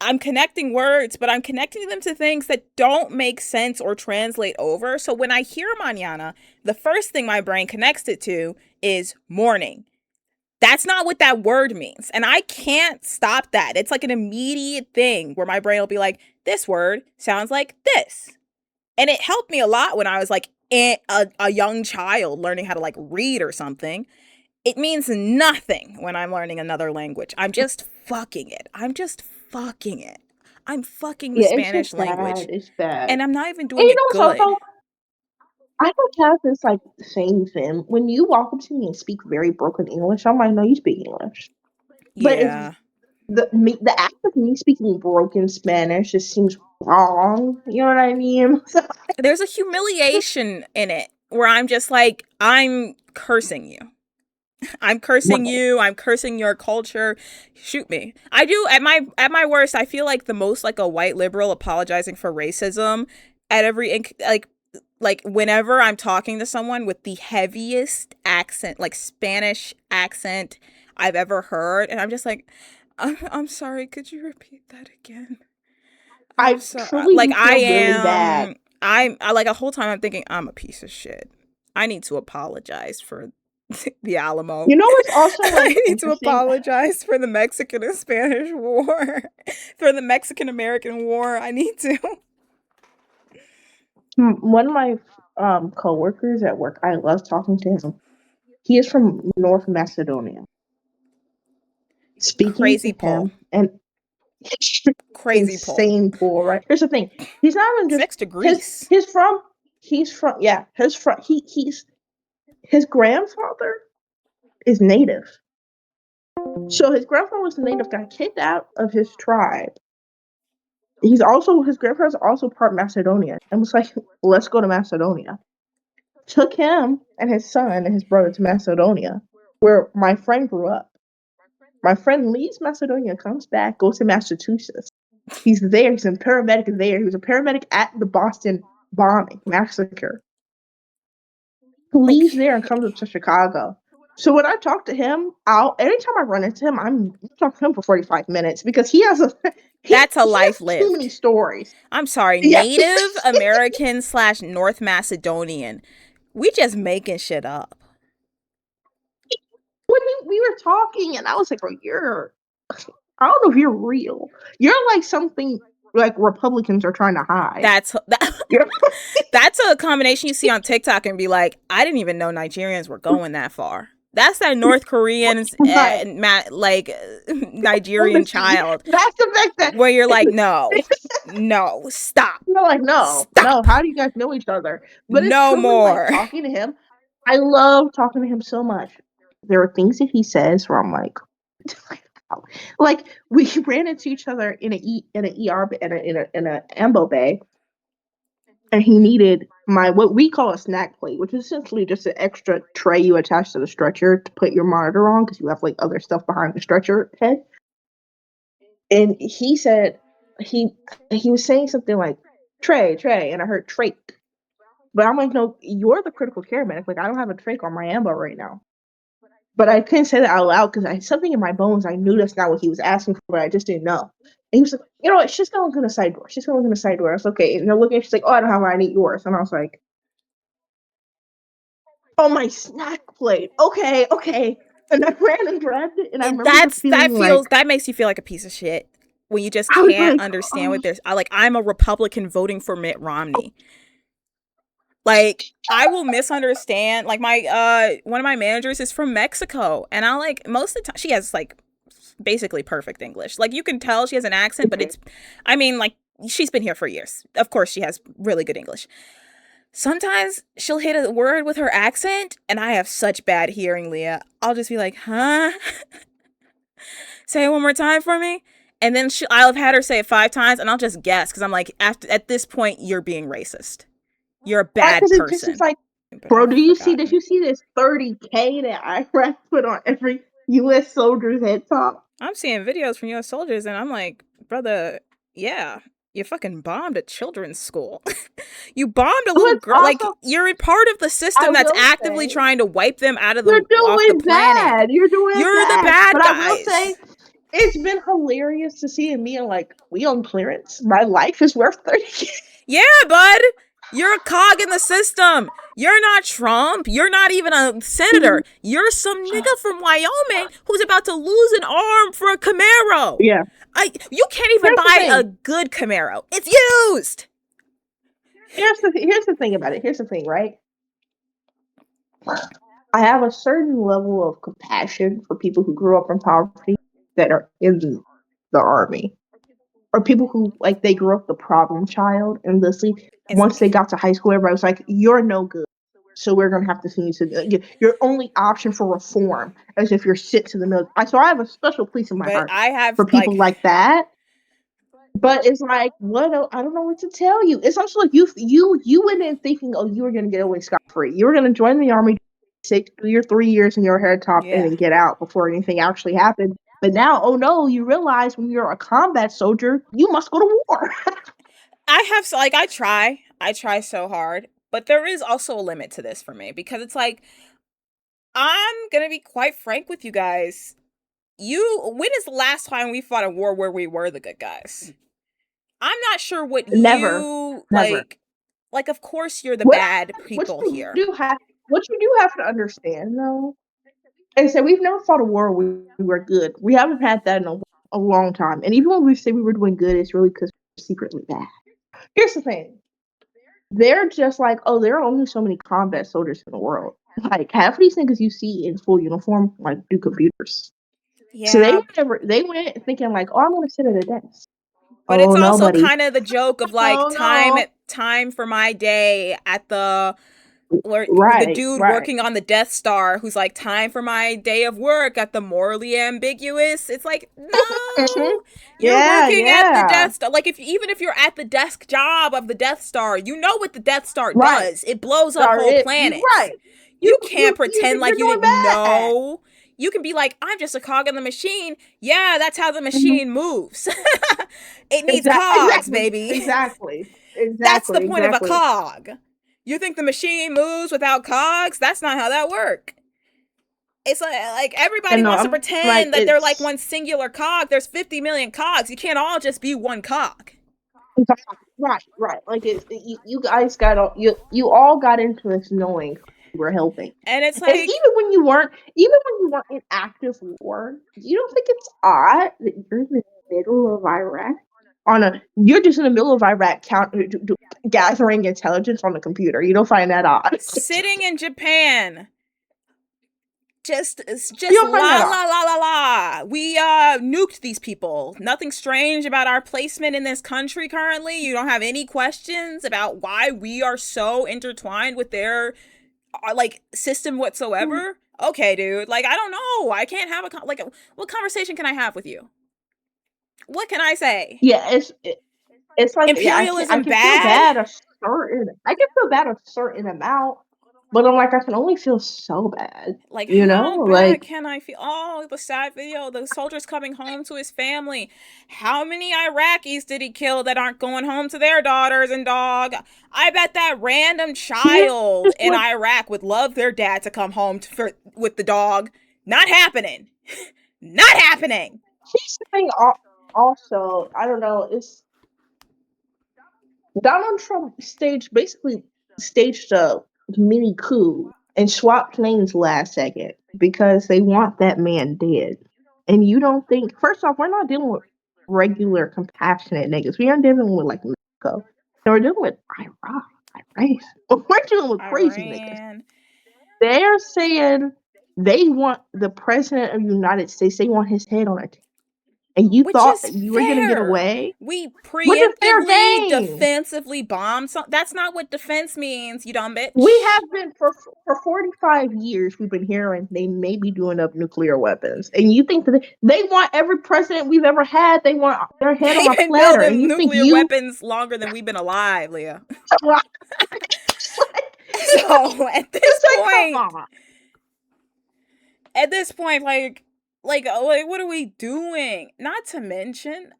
I'm connecting words, but I'm connecting them to things that don't make sense or translate over. So when I hear mañana, the first thing my brain connects it to is morning. That's not what that word means. And I can't stop that. It's like an immediate thing where my brain will be like, this word sounds like this. And it helped me a lot when I was like a young child learning how to like read or something. It means nothing when I'm learning another language. I'm just fucking it. I'm just fucking it. I'm fucking the Yeah, it's Spanish just bad. language. It's bad. And I'm not even And doing you it know what's good. also I don't have this like same thing. When you walk up to me and speak very broken English, I'm like, no, you speak English. But it's Yeah. the act of me speaking broken Spanish just seems wrong. You know what I mean? So, There's a humiliation in it where I'm just like, I'm cursing you. I'm cursing right. you. I'm cursing your culture. Shoot me. I do at my worst. I feel like the most like a white liberal apologizing for racism at every like whenever I'm talking to someone with the heaviest accent, like Spanish accent I've ever heard, and I'm just like, I'm sorry. Could you repeat that again? I'm I sorry. truly Like do feel really bad. I like a whole time I'm thinking I'm a piece of shit. I need to apologize for the Alamo. You know what's also I like need to interesting? apologize for the Mexican and Spanish War, for the Mexican American War. I need to. One of my coworkers at work, I love talking to him. He is from North Macedonia. Speaking to Crazy pull. him and Crazy pull. insane pool, right? Here's the thing. He's not even It's just next to his Greece. his from he's from yeah, he's his grandfather is native. So his grandfather was native, got kicked out of his tribe, his grandparents are also part Macedonian, and was like, let's go to Macedonia. Took him and his son and his brother to Macedonia, where my friend grew up. My friend leaves Macedonia, comes back, goes to Massachusetts. He's there. He's a paramedic there. He was a paramedic at the Boston bombing massacre. Leaves there and comes up Okay. to Chicago. So when I talk to him, anytime I run into him, I'm talking to him for 45 minutes because he That's a life has too many lived. stories. I'm sorry, Yeah. Native American slash North Macedonian. We just making shit up. When we were talking, and I was like, "Bro, I don't know if you're real. You're like something like Republicans are trying to hide." You know? That's a combination you see on TikTok and be like, I didn't even know Nigerians were going that far. That's that North Koreans Right. like Nigerian child That's the big thing. where you're like, no, no, stop, You're like, no, no. stop, How do you guys know each other? But it's no truly like more. talking to him. I love talking to him so much. There are things that he says where I'm like, like we ran into each other in an ER in a ambo bay, and he needed my what we call a snack plate, which is essentially just an extra tray you attach to the stretcher to put your monitor on because you have like other stuff behind the stretcher head. And he said he he was saying something like tray, and I heard trach. But I'm like, no, you're the critical care medic. Like I don't have a trach on my ambo right now. But I couldn't say that out loud because I had something in my bones. I knew that's not what he was asking for, but I just didn't know. And he was like, you know what? She's gonna look in the side door. She's gonna look in the side door. I was okay. And they're looking. She's like, oh, I don't have one. I need yours. And I was like, oh, my snack plate. Okay, okay. And I ran and grabbed it. And I remember just feeling like That makes you feel like a piece of shit when you just I was can't like, understand oh, what there's. I'm a Republican voting for Mitt Romney. Like I will misunderstand. Like my one of my managers is from Mexico, and I like most of the time she has like basically perfect English. Like you can tell she has an accent, but I mean, like she's been here for years. Of course, she has really good English. Sometimes she'll hit a word with her accent, and I have such bad hearing, Leah. I'll just be like, huh? Say it one more time for me. And then I'll have had her say it 5 times, and I'll just guess because I'm like, at this point, you're being racist. You're a bad because it's just person. like, But bro, I've do you see? Did forgotten. you see this 30K that Iraq put on every U.S. soldier's head top? I'm seeing videos from U.S. soldiers, and I'm like, brother, yeah, you fucking bombed a children's school. You bombed a little What's girl. Like also, you're part of the I system that's will actively say, trying to wipe them out of you're off the doing planet. bad. You're doing You're the bad. bad But I will say, guys. it's been hilarious to see me and like, we on clearance. My life is worth 30K. Yeah, bud. You're a cog in the system. You're not Trump. You're not even a senator. You're some nigga from Wyoming who's about to lose an arm for a Camaro. Yeah. You can't even Here's the buy a thing. good Camaro. It's used. Here's the thing about it. Here's the thing, right? I have a certain level of compassion for people who grew up in poverty that are in the army, or people who like they grew up the problem child, and literally It's once they like, got to high school, everybody was like, "You're no good, so we're gonna have to send you to your only option for reform as if you're sent to the military." So I have a special place in my but heart I have for people like that. But it's like, I don't know what to tell you. It's also like you went in thinking, oh, you were gonna get away scot free. You were gonna join the army, 3 years in your hair top, and yeah. then get out before anything actually happened. But now, oh no, you realize when you're a combat soldier, you must go to war. I try so hard, but there is also a limit to this for me because it's like I'm gonna be quite frank with you guys. When is the last time we fought a war where we were the good guys? I'm not sure what Never, you never. like. Like, of course, you're the What bad what people you here. do have what you do have to understand though is that we've never fought a war where we were good. We haven't had that in a long time. And even when we say we were doing good, it's really because we're secretly bad. Here's the thing. They're just like, oh, there are only so many combat soldiers in the world. Like half of these niggas you see in full uniform like do computers. So Yeah, they went thinking like, oh, I'm gonna sit at a desk. but it's Oh no, also buddy. kind of the joke of like Oh no. time for my day at the Or the Right, dude right. working on the Death Star who's like, time for my day of work at the morally ambiguous. It's like, Mhm. no, you're Yeah, working at the yeah. Death Star. Like, if even if you're at the desk job of the Death Star, you know what the Death Star Right. does. It blows up Sorry, whole you planets. right. You can't pretend You're like you doing didn't bad. know. You can be like, I'm just a cog in the machine. Yeah, that's how the Mhm. machine moves. It needs cogs, Exactly, baby. exactly, That's the exactly, point of a exactly. cog. You think the machine moves without cogs? That's not how that works. It's like everybody And no, wants to I'm like, pretend that they're like it's one singular cog. There's 50 million cogs. You can't all just be one cog. right, right. Like you guys got all you all got into this knowing who you were helping. And it's And like, even when you weren't in active war, you don't think it's odd that you're in the middle of Iraq you're just in the middle of Iraq gathering intelligence on the computer. You don't find that odd. sitting in Japan, just You don't find la that odd. la la la la. We nuked these people. Nothing strange about our placement in this country currently. You don't have any questions about why we are so intertwined with their like system whatsoever. Okay, dude. Like, I don't know. I can't have what conversation can I have with you? What can I say? Yeah, it's like yeah, I Imperialism can feel bad? bad I can feel bad a certain amount, but I'm like I can only feel so bad, Like, you know? how bad Like can I feel? Oh, the sad video, the soldiers coming home to his family. How many Iraqis did he kill that aren't going home to their daughters and dog? I bet that random here's child in what Iraq would love their dad to come home with the dog. Not happening. Not happening. here's the thing also, I don't know, it's Donald Trump staged a mini coup and swapped names last second because they want that man dead. And you don't think first off, we're not dealing with regular compassionate niggas. We aren't dealing with like Mexico. So we're dealing with Iraq, Iran. We're dealing with crazy niggas. Iran. They're saying they want the president of the United States, they want his head on a table. And you Which thought is that you were gonna get fair. away? We What's a fair preemptively, game? defensively bombed. That's not what defense means, you dumb We bitch. have been for 45 years. We've been hearing they may be doing up nuclear weapons, and you think that they want every president we've ever had. They want their head on They've a been platter, and building you think nuclear you weapons longer than we've been alive, Leah. it's like So at this it's like come point, on, at this point, like, what are we doing? Not to mention,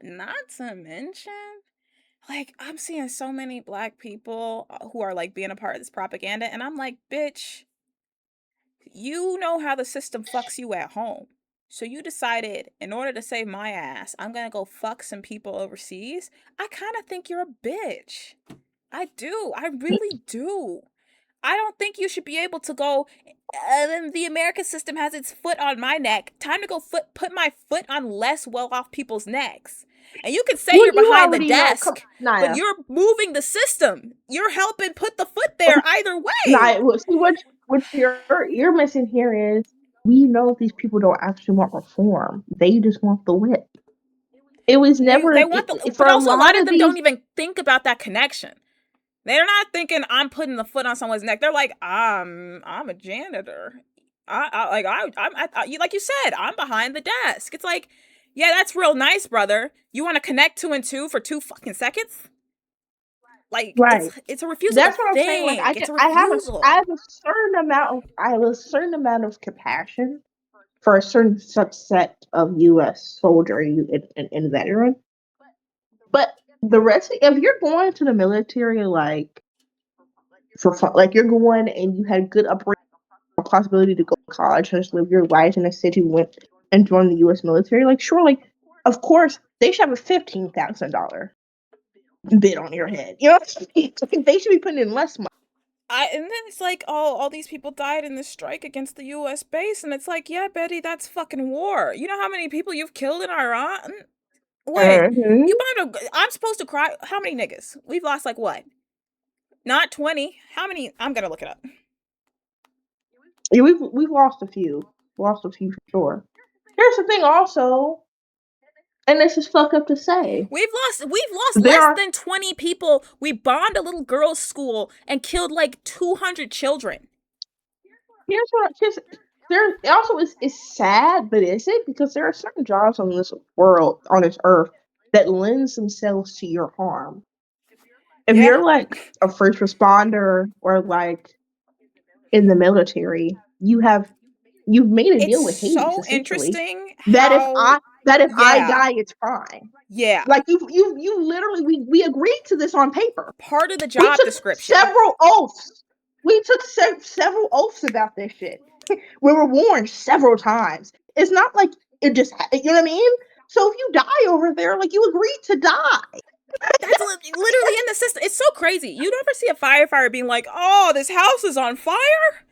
like, I'm seeing so many black people who are like being a part of this propaganda, and I'm like, bitch, you know how the system fucks you at home. So you decided, in order to save my ass, I'm gonna go fuck some people overseas. I kind of think you're a bitch. I do. I really do. I don't think you should be able to go. Then the American system has its foot on my neck. Time to go put my foot on less well off people's necks. And you can say well you're you behind the already know. Come, desk, but Naya, you're moving the system. You're helping put the foot there either way. Naya. See what you're missing here is we know these people don't actually want reform. They just want the whip. It was They never want the, for but a also a lot lot of of them don't these. even think about that connection. They're not thinking I'm putting the foot on someone's neck. They're like, I'm a janitor. Like you said, I'm behind the desk. It's like, yeah, that's real nice, brother. You want to connect two and two for 2 fucking seconds? Like, Right. it's a refusal to That's what I'm saying. Like think. It's a I refusal. have a certain amount of compassion for a certain subset of U.S. soldier and veteran, but the rest, if you're going to the military, like for fun, like you're going and you had good upbringing, possibility to go to college and just live your life in a city, went and joined the U.S. military, like sure, like of course they should have a $15,000 bid on your head. You know what I mean? Like, they should be putting in less money. And then it's like, oh, all these people died in this strike against the U.S. base, and it's like, yeah, Betty, that's fucking war. You know how many people you've killed in Iran? Wait, Mm-hmm. you bombed a. I'm supposed to cry. How many niggas? We've lost like what? Not 20. How many? I'm gonna look it up. Yeah, we've lost a few for sure. Here's the thing, also, And this is fucked up to say. We've lost There less are than 20 people. We bombed a little girl's school and killed like 200 children. here's there also is sad, but is it? Because there are certain jobs on this world, on this earth, that lends themselves to your harm. If Yeah. you're like a first responder or like in the military, you've made a It's deal with Hades so essentially. interesting That if how I that if I yeah. die, it's fine. Yeah. Like you literally we agreed to this on paper. Part of the We job took description. several oaths. We took several oaths about this shit. We were warned several times. It's not like it just, you know what I mean? So if you die over there, like you agreed to die. That's literally in the system. It's so crazy. You never see a firefighter being like, "Oh, this house is on fire."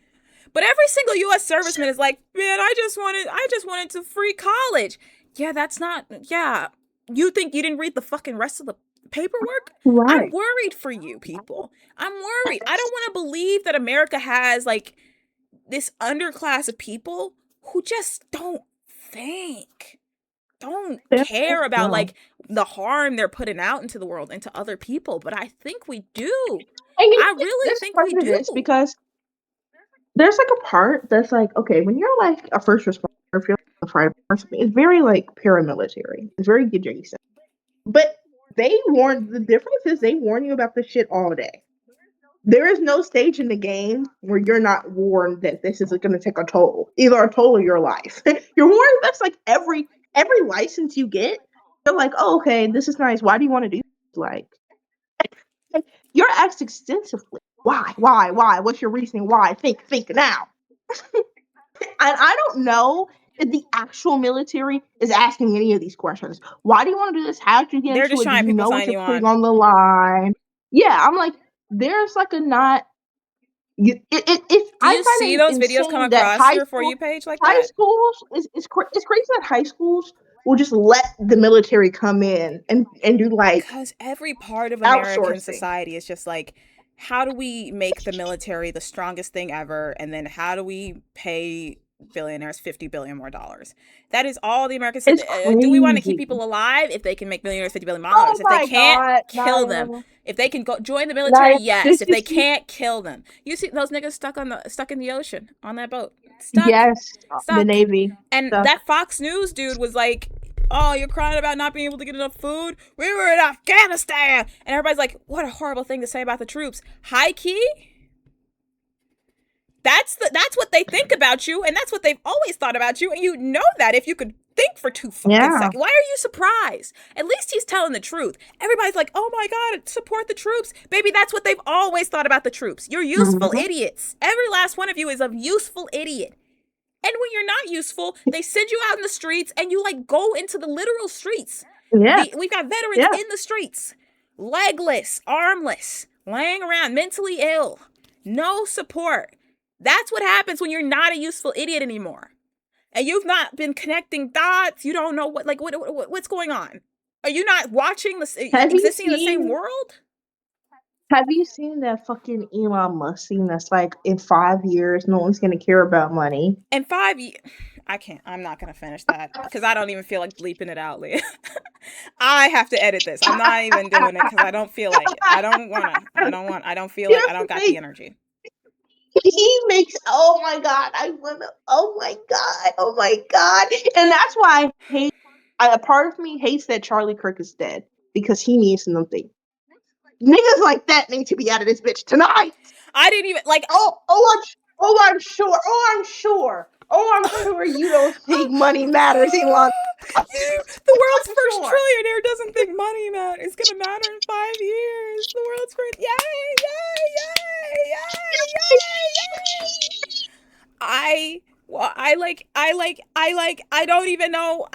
But every single U.S. serviceman is like, "Man, I just wanted to free college." Yeah, that's not. Yeah, you think you didn't read the fucking rest of the paperwork? I'm Right. worried for you people. I'm worried. I don't want to believe that America has like this underclass of people who just don't care about No. like the harm they're putting out into the world, into other people. But I think we do. And I really this think part we of it do. is because there's like a part that's like, okay, when you're like a first responder, if you're like a fire person, it's very like paramilitary. It's very adjacent. But the difference is they warn you about this shit all day. There is no stage in the game where you're not warned that this is going to take a toll, either a toll or your life. You're warned. That's like every license you get. You're like, oh, okay, this is nice. Why do you want to do this? Like you're asked extensively. Why? What's your reasoning? Why? Think now. And I don't know if the actual military is asking any of these questions. Why do you want to do this? How did you get They're into just it? Do trying you people know what signing you're you putting on. on the line? Yeah, I'm like, there's like a not. Do I you find see it those videos come insane that across your For You page like high that? schools it's crazy that high schools will just let the military come in and do like Because every part of American outsourcing. society is just like, how do we make the military the strongest thing ever? And then how do we pay billionaires 50 billion more dollars? That is all the Americans said. It's Do we want to keep crazy. people alive? If they can make millionaires 50 billion Oh dollars. If they my can't, god, kill them. Naya. If they can go join the military, Naya, yes. did If you they see? can't, kill them. You see those niggas stuck in the ocean on that boat. Stuck. Yes, the Stuck. Navy And stuck. that Fox News dude was like, "Oh, you're crying about not being able to get enough food? We were in Afghanistan." And everybody's like, "What a horrible thing to say about the troops." High key, that's what they think about you, and that's what they've always thought about you, and you know that if you could think for 2 fucking Yeah. seconds. Why are you surprised? At least he's telling the truth. Everybody's like, "Oh my god, support the troops." Baby, that's what they've always thought about the troops. You're useful Mm-hmm. idiots. Every last one of you is a useful idiot. And when you're not useful, they send you out in the streets and you like go into the literal streets. Yeah, We've got veterans yeah. in the streets, legless, armless, laying around, mentally ill, no support. That's what happens when you're not a useful idiot anymore. And you've not been connecting dots. You don't know what's going on. Are you not watching this, Have you existing in the same seen world? have you seen that fucking Elon Musk thing that's like in 5 years no one's gonna care about money? In 5 years, I can't. I'm not gonna finish that because I don't even feel like bleeping it out, Leah. I have to edit this. I'm not even doing it because I don't feel like it. I don't wanna. I don't want. I don't feel like. Here's I don't the got the thing. energy. He makes, oh my god, I wanna, oh my god, and that's why I hate. A part of me hates that Charlie Kirk is dead because he needs something. Niggas like that need to be out of this bitch tonight. I didn't even like. I'm sure. I'm sure you don't think money matters, Elon. The world's I'm first sure. trillionaire doesn't think money matters. It's gonna matter in 5 years. The world's first. Yay! Yay! Yay! Yay! Yay! I well, I don't even know.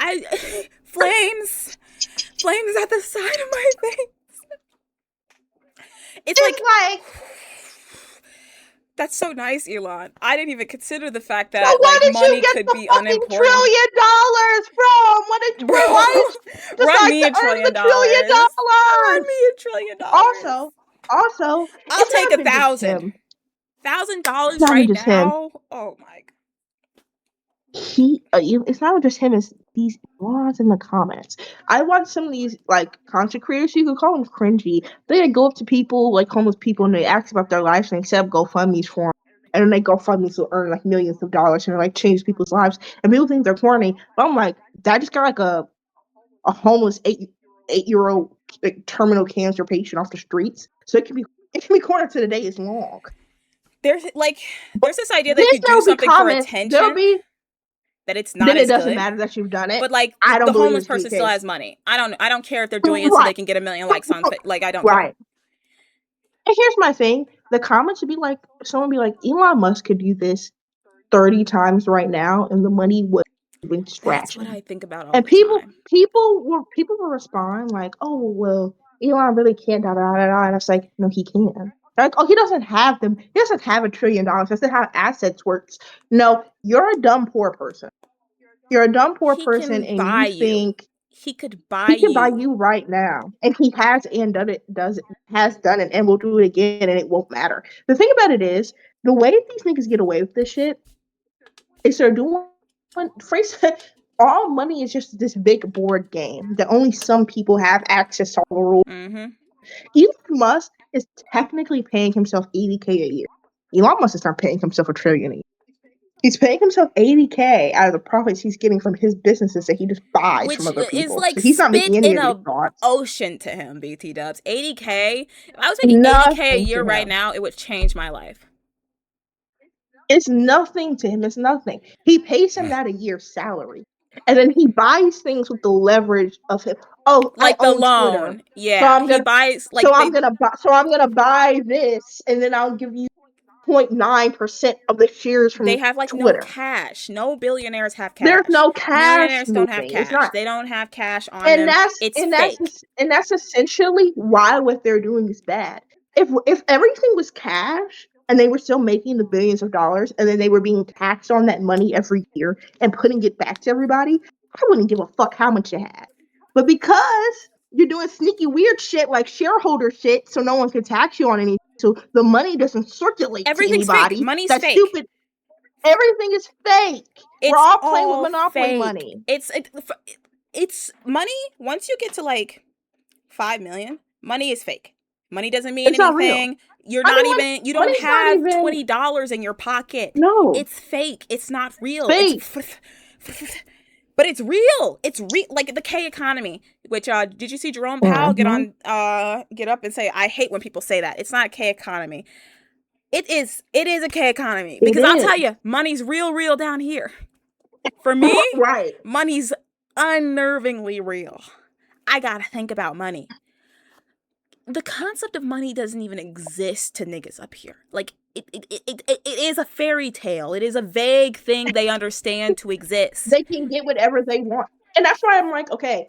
Flames, flames at the side of my face. It's It's like like, that's so nice, Elon. I didn't even consider the fact so that where like did you money get could the be fucking unimportant. $1 trillion from? Why did Bro, you run decide me to a earn trillion the trillion dollars. Run dollars? me $1 trillion. Also, also, I'll it's take not even just $1,000. him. It's $1,000 not even right just him. now. Oh my god. it's not just him, it's these morons in the comments. I watch some of these like content creators, you could call them cringy. They go up to people like homeless people and they ask about their lives and they set up GoFundMe's for them. And then they GoFundMe's will earn like millions of dollars and like change people's lives. And people think they're corny. But I'm like, that just got like a homeless 8-year old like, terminal cancer patient off the streets. So it can be corny to the day is long. There's like But there's this idea that then if you there do will be something for comments. There'll attention, be that it's not then it as doesn't good. matter that you've done it. But like I don't the believe homeless this to be person the still case. has money. I don't care if they're doing it so Right. they can get 1 million likes on like I don't care. Right. And here's my thing. The comments would be like, someone would be like, Elon Musk could do this 30 times right now and the money would even That's scratch what him. I think about all And the time. people will respond like, oh well, Elon really can't da da da da. And it's like, no, he can. They're like, oh, he doesn't have them. He doesn't have $1 trillion. That's not how assets works. No, you're a dumb poor person. You're a dumb poor He person, can and you buy you. think He could buy he can buy you. you right now, and he has and done it. Has done it, and will do it again, and it won't matter. The thing about it is, the way these niggas get away with this shit is they're doing. Phrase all money is just this big board game that only some people have access to all the rules. Mm-hmm. Elon Musk is technically paying himself 80K a year. Elon Musk is not paying himself a trillion a year. He's paying himself 80K out of the profits he's getting from his businesses that he just buys from Which other is people. like So he's not making spit any in of these a thoughts. ocean to him, BT dubs. 80K. If I was making 80K a Nothing year to right him. now, it would change my life. It's nothing to him. It's nothing. He pays him that a year's salary. And then he buys things with the leverage of him. Oh, I Like the own Twitter. loan. So Yeah. I'm He gonna buys so like I'm they gonna buy so I'm gonna buy this and then I'll give you 0.9% of the shares they from have like no Twitter. cash. No billionaires have There's cash. no cash Millionaires don't have moving. It's cash. not They don't have cash on and them. that's It's and that's fake. and that's essentially why what they're doing is bad. If everything was cash and they were still making the billions of dollars and then they were being taxed on that money every year and putting it back to everybody, I wouldn't give a fuck how much you had. But because you're doing sneaky weird shit like shareholder shit so no one can tax you on anything, so the money doesn't circulate to Everything's fake. anybody, Money's that fake. stupid everything is fake. We're It's all playing with all monopoly fake. money. It's money. Once you get to like 5 million, money is fake. Money doesn't mean It's not real. anything. You're I not mean, even. You don't money's not have even $20 in your pocket. no It's fake. It's not real. It's fake. but it's real. It's real. Like the K economy. Which did you see Jerome Powell Mm-hmm. get up and say, I hate when people say that. It's not a K economy. It is a K economy It because I'll tell is you, money's real down here. For me, right. money's unnervingly real. I gotta think about money. The concept of money doesn't even exist to niggas up here. Like it is a fairy tale. It is a vague thing they understand to exist. They can get whatever they want, and that's why I'm like, okay.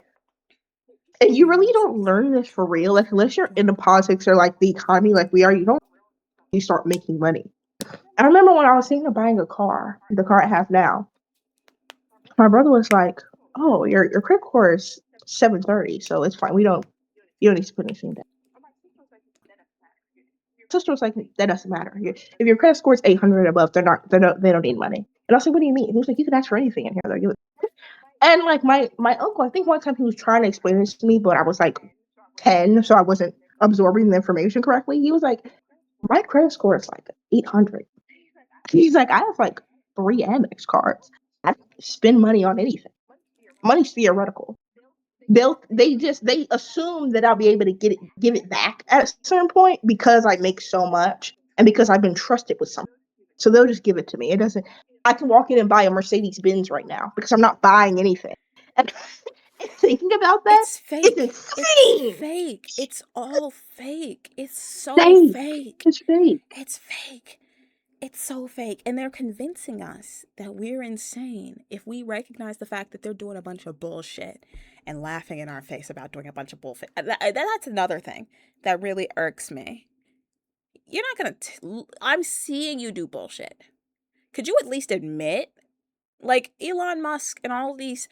And you really don't learn this for real, like unless you're into politics or like the economy, like we are. You don't. You start making money. I remember when I was thinking of buying a car, the car I have now. My brother was like, "Oh, your credit score is 730, so it's fine. You don't need to put anything down." Sister was like, "That doesn't matter. If your credit score is 800 above, they don't need money." And I was like, "What do you mean?" He was like, "You can ask for anything in here. They'll give it." And like my uncle, I think one time he was trying to explain this to me, but I was like 10, so I wasn't absorbing the information correctly. He was like, "My credit score is like 800." He's like, "I have like 3 Amex cards. I don't spend money on anything. Money's theoretical. They assume that I'll be able to give it back at a certain point because I make so much and because I've been trusted with something. So they'll just give it to me. It doesn't I can walk in and buy a Mercedes Benz right now because I'm not buying anything. And thinking about that, It's it's fake. It's insane. fake. It's all fake. It's so Fake. fake. It's fake. It's fake. It's so fake. And they're convincing us that we're insane if we recognize the fact that they're doing a bunch of bullshit and laughing in our face about doing a bunch of bullshit. That's another thing that really irks me. You're not going to, I'm seeing you do bullshit. Could you at least admit, like Elon Musk and all these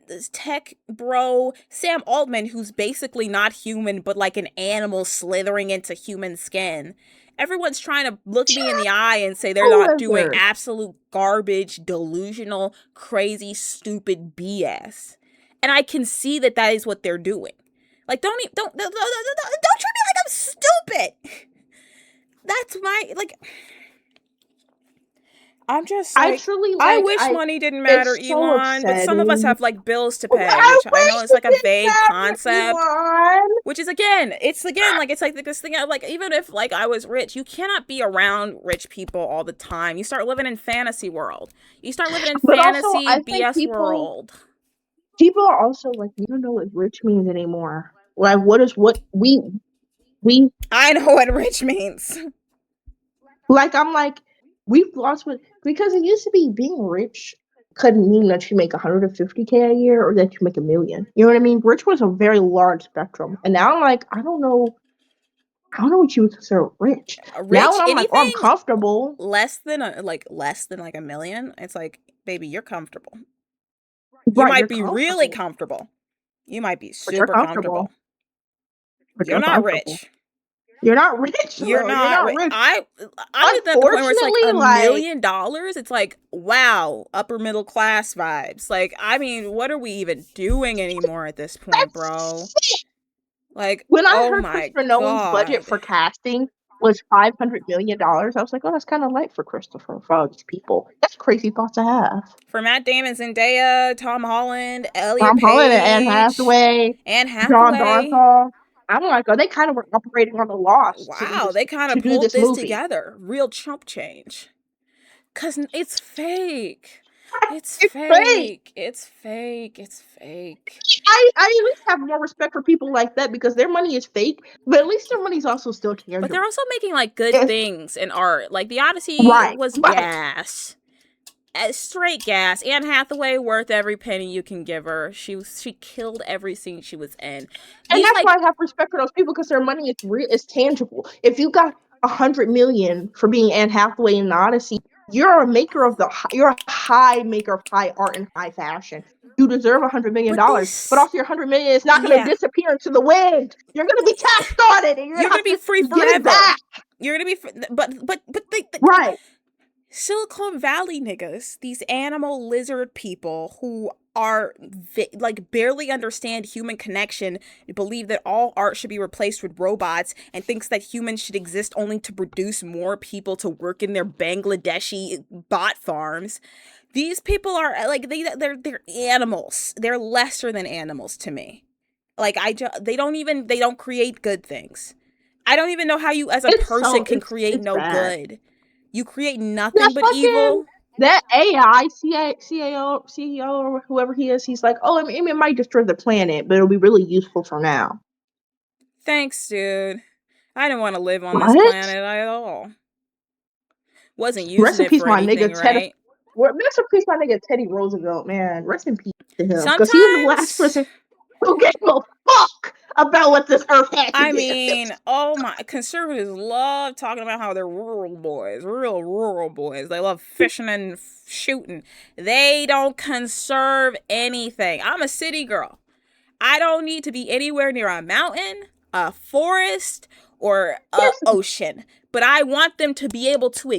this tech bro Sam Altman, who's basically not human but like an animal slithering into human skin. Everyone's trying to look me in the eye and say they're A not doing lizard. absolute garbage, delusional, crazy, stupid BS. And I can see that that is what they're doing. Like, don't treat me like I'm stupid. That's my, like, I'm just I like, truly I like wish I money didn't matter, it's so Elon, but some of us upsetting. have like bills to pay, I which I know wish is you like a didn't vague have concept, Elon. which is again, it's again like it's like this thing of like, even if like I was rich, you cannot be around rich people all the time. You start living in fantasy world. You start living in But also fantasy I think BS world. people are also like, we don't know what rich means anymore. Like what is what we I know what rich means. like I'm like we've lost what because it used to be being rich couldn't mean that you make 150K a year or that you make a million. You know what I mean? Rich was a very large spectrum. And now I'm like, I don't know what you would consider rich. Now Rich when I'm like, oh, I'm anything comfortable. less than like a million, it's like, baby, you're comfortable. You Right, might you're be really comfortable. comfortable. You might be But you're super comfortable. comfortable. But You're you're not comfortable. rich. You're not rich You're though. You're not not rich. rich. I'm at the point where it's like Unfortunately, like $1 million. It's like, wow, upper middle class vibes. Like, I mean, what are we even doing anymore at this point, bro? that's Like, when I oh heard my Christopher Nolan's budget god. for casting was $500 million, I was like, oh, that's kind of light for Christopher for all these people. That's a crazy thought to have. For Matt Damon, Zendaya, Tom Holland, Elliot Tom Holland and Anne Page, Hathaway, Anne John Hathaway. Darnell. I'm like, oh, they kind of were operating on the loss Wow, they kind of to do pulled this this movie. together. Real chump change. Cause it's fake. It's It's fake. fake. It's fake. It's fake. I at least have more respect for people like that because their money is fake, but at least their money's also still But they're tangible. also making like good It's, things in art. Like the Odyssey right, was right. gas. Straight gas. Anne Hathaway worth every penny you can give her. She killed every scene she was in. And These that's why like I have respect for those people because their money is real, is tangible. If you got 100 million for being Anne Hathaway in the Odyssey, you're a maker of you're a high maker of high art and high fashion. You deserve but $100 million, but these also your 100 million is not going to yeah. disappear into the wind. You're going to be taxed on it, and you're going You're to gonna have be to free give it forever. back. You're gonna be but Right. Silicon Valley niggas, these animal lizard people who are like barely understand human connection, believe that all art should be replaced with robots, and thinks that humans should exist only to produce more people to work in their Bangladeshi bot farms. These people are like they're animals. They're lesser than animals to me. Like they don't create good things. I don't even know how you as a person can create It's no bad. good. You create That nothing but fucking evil. that AI CEO or whoever he is, he's like, oh, I mean, it might destroy the planet, but it'll be really useful for now. Thanks, dude. I didn't want to live on this What? planet at all. Wasn't using Rest in it peace, for my anything, nigga Ted. right? Rest in peace, my nigga Teddy Roosevelt. Man, rest in peace to him because he was the last Sometimes person who gave a fuck about what this earth had to I give. mean, oh my, conservatives love talking about how they're rural boys, real rural boys. They love fishing and shooting. They don't conserve anything. I'm a city girl. I don't need to be anywhere near a mountain, a forest, or a Yes, ocean. But I want them to be able to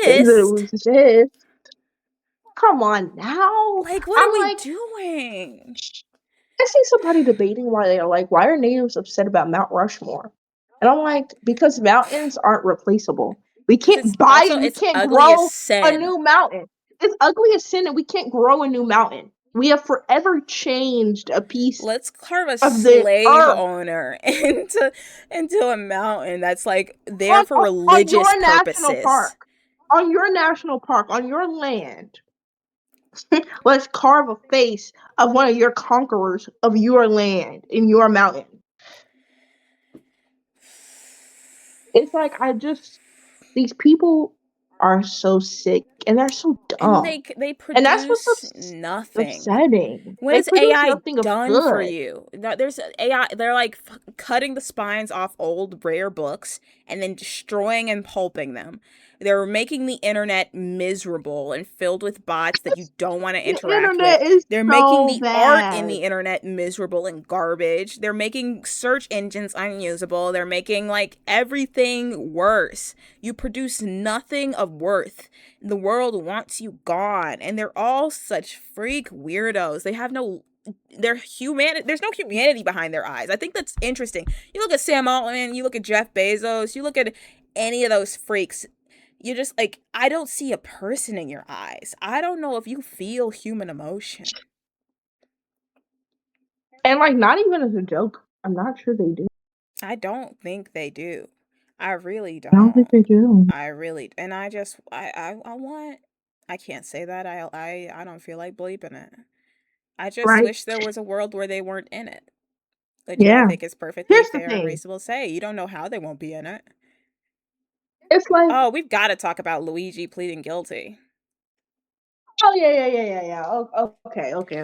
it exist. was just come on now. Like, what are I'm we like, doing? I see somebody debating why they are like, why are natives upset about Mount Rushmore? And I'm like, because mountains aren't replaceable. We Because it's can't buy also and we it's can't ugly as grow a sin. new mountain. It's ugly as sin and we can't grow a new mountain. We have forever changed a piece Let's carve a of the slave earth owner into a mountain that's like there on, for on religious your national purposes. park. On your national park, on your land. Let's carve a face of one of your conquerors of your land in your mountain. It's like these people are so sick and they're so And dumb. they And that's what's produce nothing. upsetting. What They has produce AI nothing of done for good. you? There's AI, they're like cutting the spines off old rare books and then destroying and pulping them. They're making the internet miserable and filled with bots that you don't want to The interact with. internet is They're making so the art in bad. the internet miserable and garbage. They're making search engines unusable. They're making like everything worse. You produce nothing of worth. The world wants you gone, and they're all such freak weirdos. They have no there's no humanity behind their eyes. I think that's interesting. You look at Sam Altman, you look at Jeff Bezos, you look at any of those freaks, you just like, I don't see a person in your eyes. I don't know if you feel human emotion. And like not even as a joke. I'm not sure they do. I don't think they do. I really I don't think don't. they do. I really, and I just I want, I can't say that. I don't feel like bleeping it. I just Right? wish there was a world where they weren't in it, which I Yeah. think is perfectly Here's the fair and thing. reasonable to say. You don't know how they won't be in it. It's like, Oh, we've got to talk about Luigi pleading guilty. oh yeah. Okay.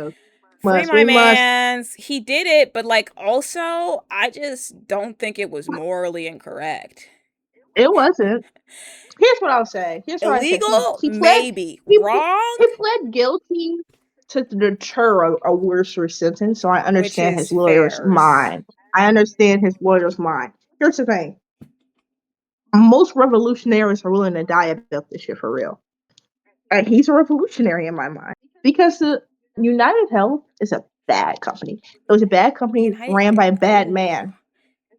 Free We my must. mans. He did it, but like also, I just don't think it was morally incorrect. It wasn't. Here's what I'll say. Here's what I say. Illegal? He pled Maybe. he Wrong? he pled guilty to deter a worse sentence. So I Which understand is his lawyer's fair. mind. I understand his lawyer's mind. Here's the thing. Most revolutionaries are willing to die about this shit for real. And he's a revolutionary in my mind. Because the United Health is a bad company. It was a bad company United. ran by a bad Oh. man.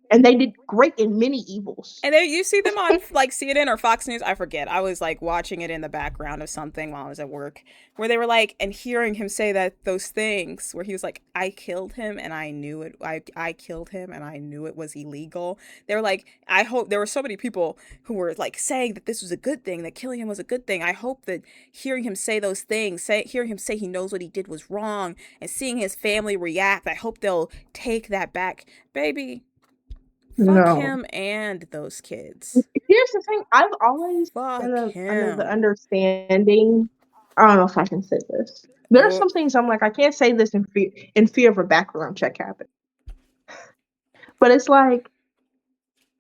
And they did great in many evils. And there, you see them on like CNN or Fox News. I forget. I was like watching it in the background of something while I was at work, where they were like, and hearing him say that those things where he was like, "I killed him and I knew it. I killed him and I knew it was illegal." They were like, I hope there were so many people who were like saying that this was a good thing, that killing him was a good thing. I hope that hearing him say those things, hearing him say he knows what he did was wrong, and seeing his family react, I hope they'll take that back, baby. Fuck No. him and those kids. Here's the thing. I've always been Fuck under the him. understanding. I don't know if I can say this. There's Oh. some things I'm like, I can't say this in fear of a background check happening. But it's like,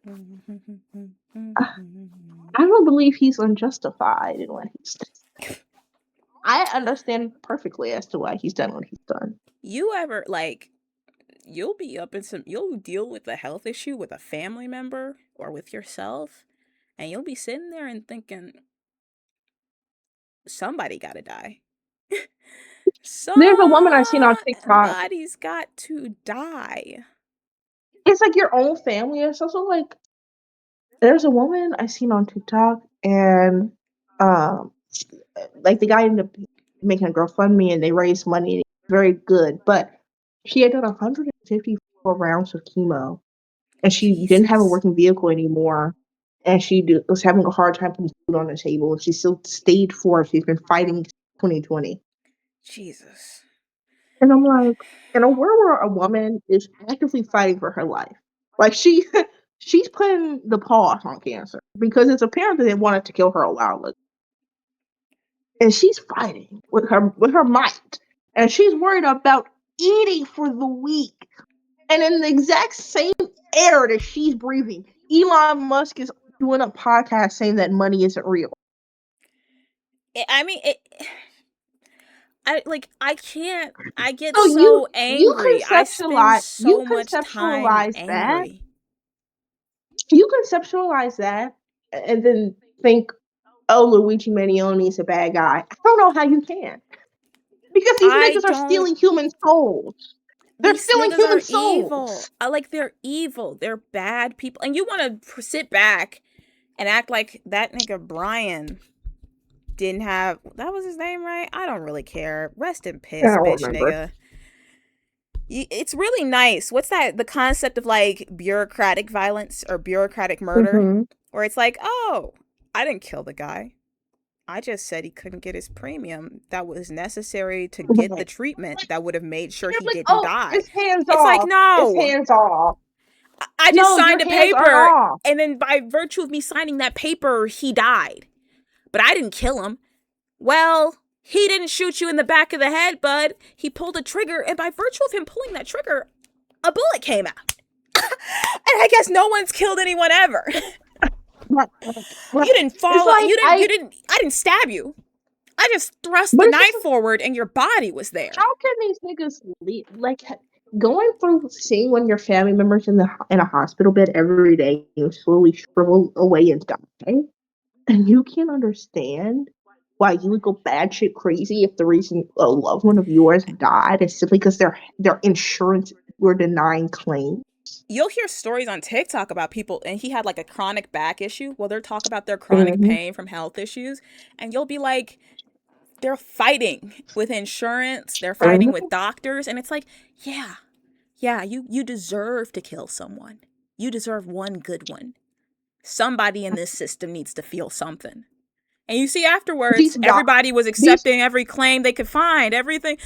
I don't believe he's unjustified in what he's done. I understand perfectly as to why he's done what he's done. You ever like, you'll be up in some, you'll deal with a health issue with a family member or with yourself, and you'll be sitting there and thinking, somebody gotta die. There's a woman I've seen on TikTok. Somebody's got to die. It's like your own family. It's also like there's a woman I seen on TikTok, and um, like the guy ended up making a GoFundMe, and they raised money. Very good, but she had done 154 rounds of chemo, and she didn't have a Jesus. working vehicle anymore, and was having a hard time putting food on the table. And she's still stage 4. She's been fighting 2020, Jesus. and I'm like, in a world where a woman is actively fighting for her life, like she's putting the pause on cancer because it's apparent that they wanted to kill her a while ago. And she's fighting with her might, and she's worried about eating for the week. And in the exact same air that she's breathing, Elon Musk is doing a podcast saying that money isn't real. I mean, I like, I can't, I get So you so you angry. I spend conceptualize you so much time conceptualize that angry. you conceptualize that and then think, oh, Luigi Manioni is a bad guy. I don't know how you can, because these I niggas are don't, stealing human souls. They're these stealing niggas human are evil. souls. I like, they're evil. They're bad people. And you want to sit back and act like that nigga Brian didn't have, that was his name, right? I don't really care. Rest in I piss, don't bitch remember. nigga. It's really nice. What's that? The concept of like bureaucratic violence or bureaucratic murder, Mm-hmm. where it's like, oh, I didn't kill the guy. I just said he couldn't get his premium that was necessary to get the Right. treatment that would have made sure You're he like, didn't oh, die. it's hands It's like, off. It's no, hands off. I just No, your signed a hands aren't paper. off. And then by virtue of me signing that paper, he died. But I didn't kill him. Well, he didn't shoot you in the back of the head, bud. He pulled a trigger, and by virtue of him pulling that trigger, a bullet came out. And I guess no one's killed anyone ever. Right, right. You didn't It's fall. like I didn't stab you. I just thrust the but it's just knife forward, and your body was there. how can these niggas like going through seeing one of your family members in a hospital bed every day, you slowly shrivel away and die, and you can't understand why you would go batshit crazy if the reason a loved one of yours died is simply because their insurance were denying claim. You'll hear stories on TikTok about people, and he had like a chronic back issue. Well, they'll talk about their chronic Mm-hmm. pain from health issues, and you'll be like, they're fighting with insurance, they're fighting with doctors, and it's like, yeah, you deserve to kill someone. You deserve one good one. Somebody in this system needs to feel something. And you see afterwards, These doc everybody was these accepting every claim they could find. Everything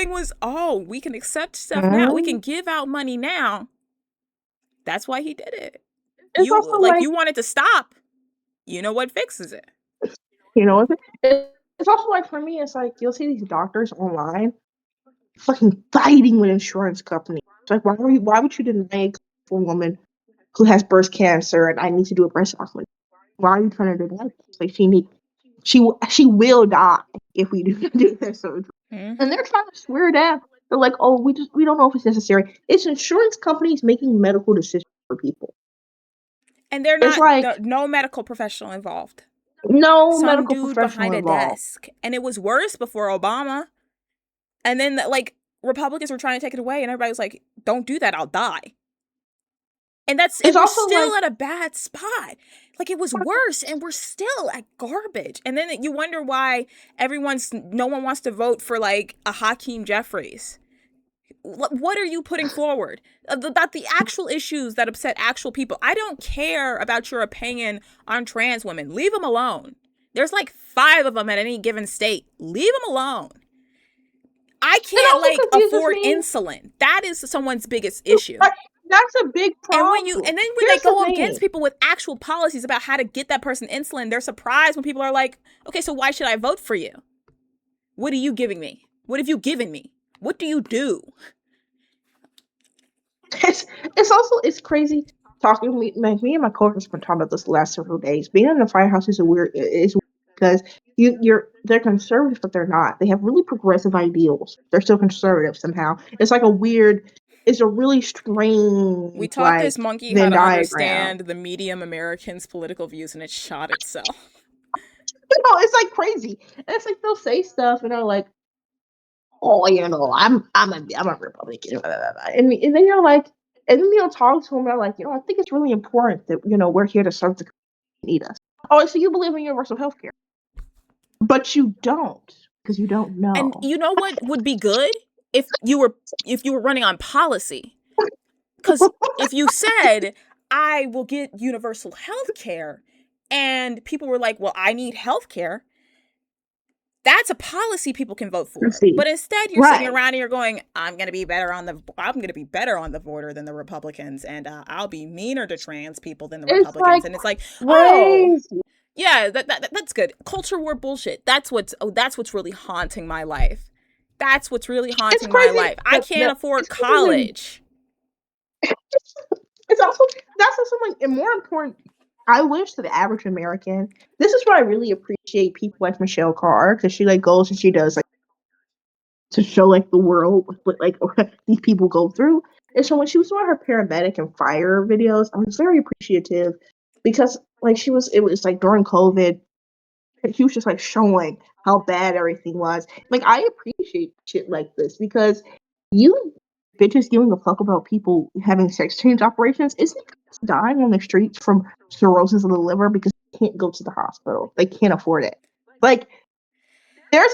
was, oh, we can accept stuff now. We Mhm. can give out money now. That's why he did it. It's also You want it to stop. You know what fixes it? you know, it's also like for me, it's like you'll see these doctors online fucking fighting with insurance companies. It's like why would you deny a woman who has breast cancer and I need to do a breast augmentation? Why are you trying to do that? It's like she will die if we do that surgery. And Mm-hmm. they're trying to swear down. They're like, oh, we don't know if it's necessary. It's insurance companies making medical decisions for people. And they're It's not, like no medical professional involved. no Some medical dude behind professional a involved. desk. And it was worse before Obama. And then, like, Republicans were trying to take it away, and everybody was like, don't do that, I'll die. It's And we're also still like at a bad spot. Like, it was worse, and we're still at garbage. And then you wonder why no one wants to vote for, like, a Hakeem Jeffries. What are you putting forward about the actual issues that upset actual people? I don't care about your opinion on trans women. Leave them alone. There's like 5 of them at any given state. Leave them alone. I it can't also like confuses afford me. insulin. That is someone's biggest issue. Like, that's a big problem. And then when they Here's the go against thing. people with actual policies about how to get that person insulin, they're surprised when people are like, okay, so why should I vote for you? What are you giving me? What have you given me? What do you do? It's also it's crazy talking. Me and my coworkers have been talking about this the last several days. Being in the firehouse is because they're conservative, but they're not. They have really progressive ideals. They're still conservative somehow. It's like a weird. It's a really We strange taught this like monkey how Venn to diagram. understand the medium American's political views, and it shot itself. It's like crazy. And it's like they'll say stuff and they're like, oh, I'm a Republican, blah, blah, blah. And then you're like, and then you'll talk to them. They're like, I think it's really important that we're here to serve the community that need us. Oh, so you believe in universal health care, but you don't because you don't And know. you know what would be good if you were running on policy? Because if you said, I will get universal health care, and people were like, well, I need health care, that's a policy people can vote Let's for. see, But instead, you're sitting right? around and you're going, I'm going to be better on the border than the Republicans, and I'll be meaner to trans people than the It's Republicans. like And it's like, oh, crazy. yeah, that's good. Culture war bullshit. That's what's really haunting my life. That's what's really It's haunting my crazy. life. I can't afford It's crazy. college. It's also that's also like and more important. I wish that the average American. This is why I really appreciate people like Michelle Carr because she like goes and she does like to show like the world what like these people go through. And so when she was doing her paramedic and fire videos, I was very appreciative because like it was like during COVID, and she was just like showing how bad everything was. Like I appreciate shit like this because you bitches giving a fuck about people having sex change operations isn't dying on the streets from cirrhosis of the liver because they can't go to the hospital. They can't afford it. Like there's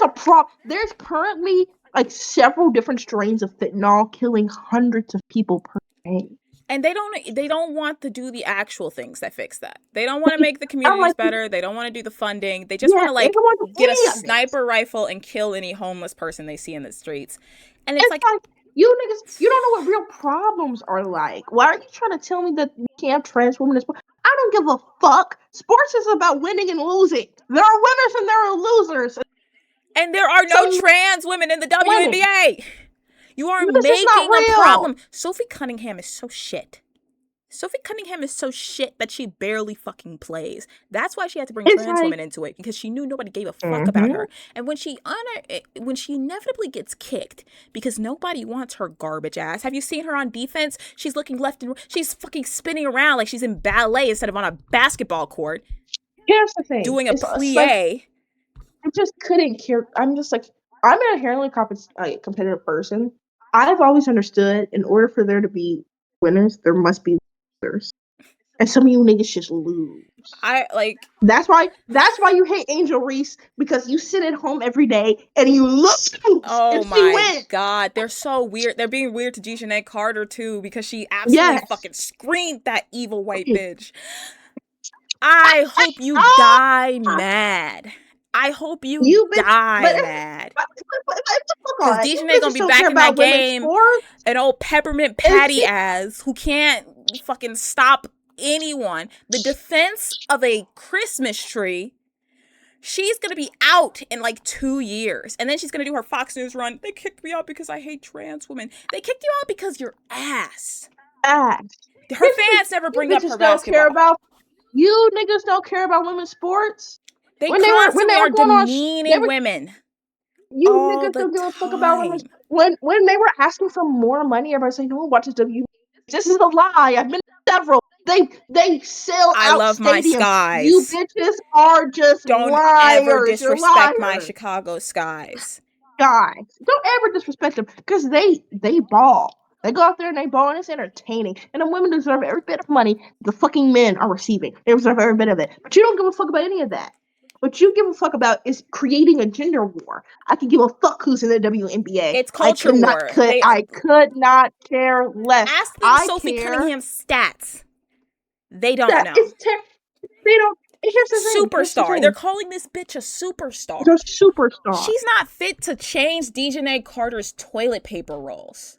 currently like several different strains of fentanyl killing hundreds of people per day. And they don't want to do the actual things that fix that. They don't want to make the I'm communities like, better. They don't want to do the funding. They just want yeah, to they like don't want to do get a any of this. sniper rifle and kill any homeless person they see in the streets. And it's It's like, like you niggas, you don't know what real problems are like. Why are you trying to tell me that we can't have trans women as well? I don't give a fuck. Sports is about winning and losing. There are winners and there are losers. And there are no Some trans women in the winning. WNBA. You are This is not making a real. problem. Sophie Cunningham is so shit. Sophie Cunningham is so shit that she barely fucking plays. That's why she had to bring It's trans like, women into it, because she knew nobody gave a fuck about mm-hmm. her. And when she inevitably gets kicked because nobody wants her garbage ass. Have you seen her on defense? She's looking left and she's fucking spinning around like she's in ballet instead of on a basketball court Here's the thing. doing a It's like plie. I just couldn't care. I'm just like I'm an inherently competitive person. I've always understood in order for there to be winners, there must be losers. And some of you niggas just lose. I like That's why you hate Angel Reese, because you sit at home every day and you lose Oh and she my wins. god, they're so weird. They're being weird to Dejanay Carter too, because she absolutely Yes. fucking screamed that evil white bitch. I hope you Ah, die mad. I hope you you bitch. die mad. Fuck Cause on. You Dejanay gonna bitches be don't care back in that about women's game, sports. an old peppermint And patty ass who can't fucking stop anyone. The defense of a Christmas tree. She's gonna be out in like 2 years, and then she's gonna do her Fox News run. They kicked me out because I hate trans women. They kicked you out because you're ass. ass. Her fans never You bring up her bitches don't care basketball. about you niggas don't care about women's sports. They When constantly they are were going on, they demeaning were women you all niggas the don't give a fuck about women's time. when they were asking for more money. Everybody saying, "No one watches W." This is a lie. I've been to several. They sell I out love my stadiums. You skies. bitches are just Don't ever liars. You're disrespect my liars, Chicago skies. guys. Don't ever disrespect them because they ball. They go out there and they ball, and it's entertaining. And the women deserve every bit of money the fucking men are receiving. They deserve every bit of it. But you don't give a fuck about any of that. What you give a fuck about is creating a gender war. I can give a fuck who's in the WNBA. It's culture war. I could not care less. Ask them I Sophie care Cunningham's stats. They don't that know. they don't. Here's the thing. Here's the Superstar. They're thing. calling this bitch a superstar. It's a superstar. She's not fit to change Dejanay Carter's toilet paper rolls.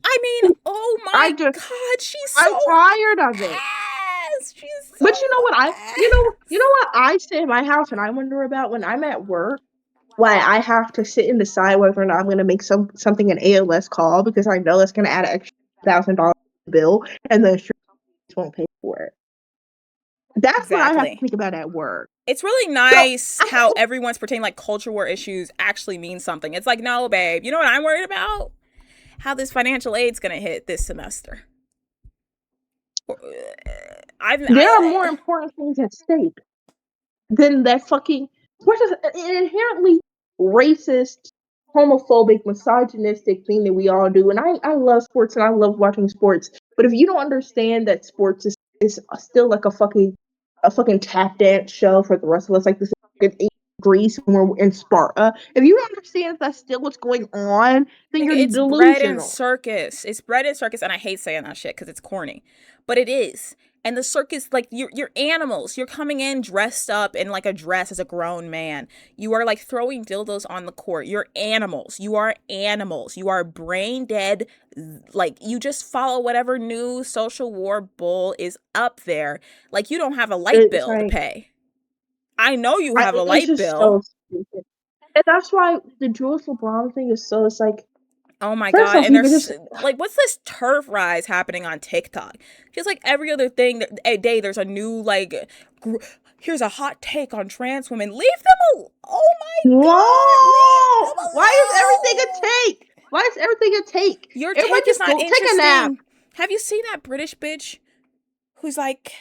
I mean, oh my god, she's so I'm tired of it. ass. She's so But you know what ass. you know what I say in my house and I wonder about when I'm at work, why I have to sit and decide whether or not I'm gonna make something an ALS call because I know it's gonna add an extra $1,000 bill and the insurance won't pay for it. That's what I have to Exactly. think about at work. It's really nice how everyone's pretending like culture war issues actually mean something. It's like, no, babe. You know what I'm worried about? How this financial aid's gonna hit this semester. There are more important things at stake than that fucking what is an inherently racist, homophobic, misogynistic thing that we all do. And I love sports and I love watching sports. But if you don't understand that sports is still like a fucking tap dance show for the rest of us, like this in Greece when we're in Sparta. If you don't understand that's still what's going on, then you're It's bread and delusional. circus. It's bread and circus, and I hate saying that shit because it's corny, but it is. And the circus, like you're animals. You're coming in dressed up in like a dress as a grown man. You are like throwing dildos on the court. You're animals. You are animals. You are brain dead. Like you just follow whatever new social war bull is up there. Like you don't have a light It's bill to like pay. I know you have a it's light just bill. so stupid. And that's why the Julius LeBron thing is so it's like Oh my first god! off And you there's just like, what's this turf rise happening on TikTok? Feels like every other thing a day there's a new like. Here's a hot take on trans women. Leave them alone. Oh my god! Leave whoa! them Why is everything a alone. take? Why is everything a take? Your Everybody take is just not go take a nap. interesting. Have you seen that British bitch who's like,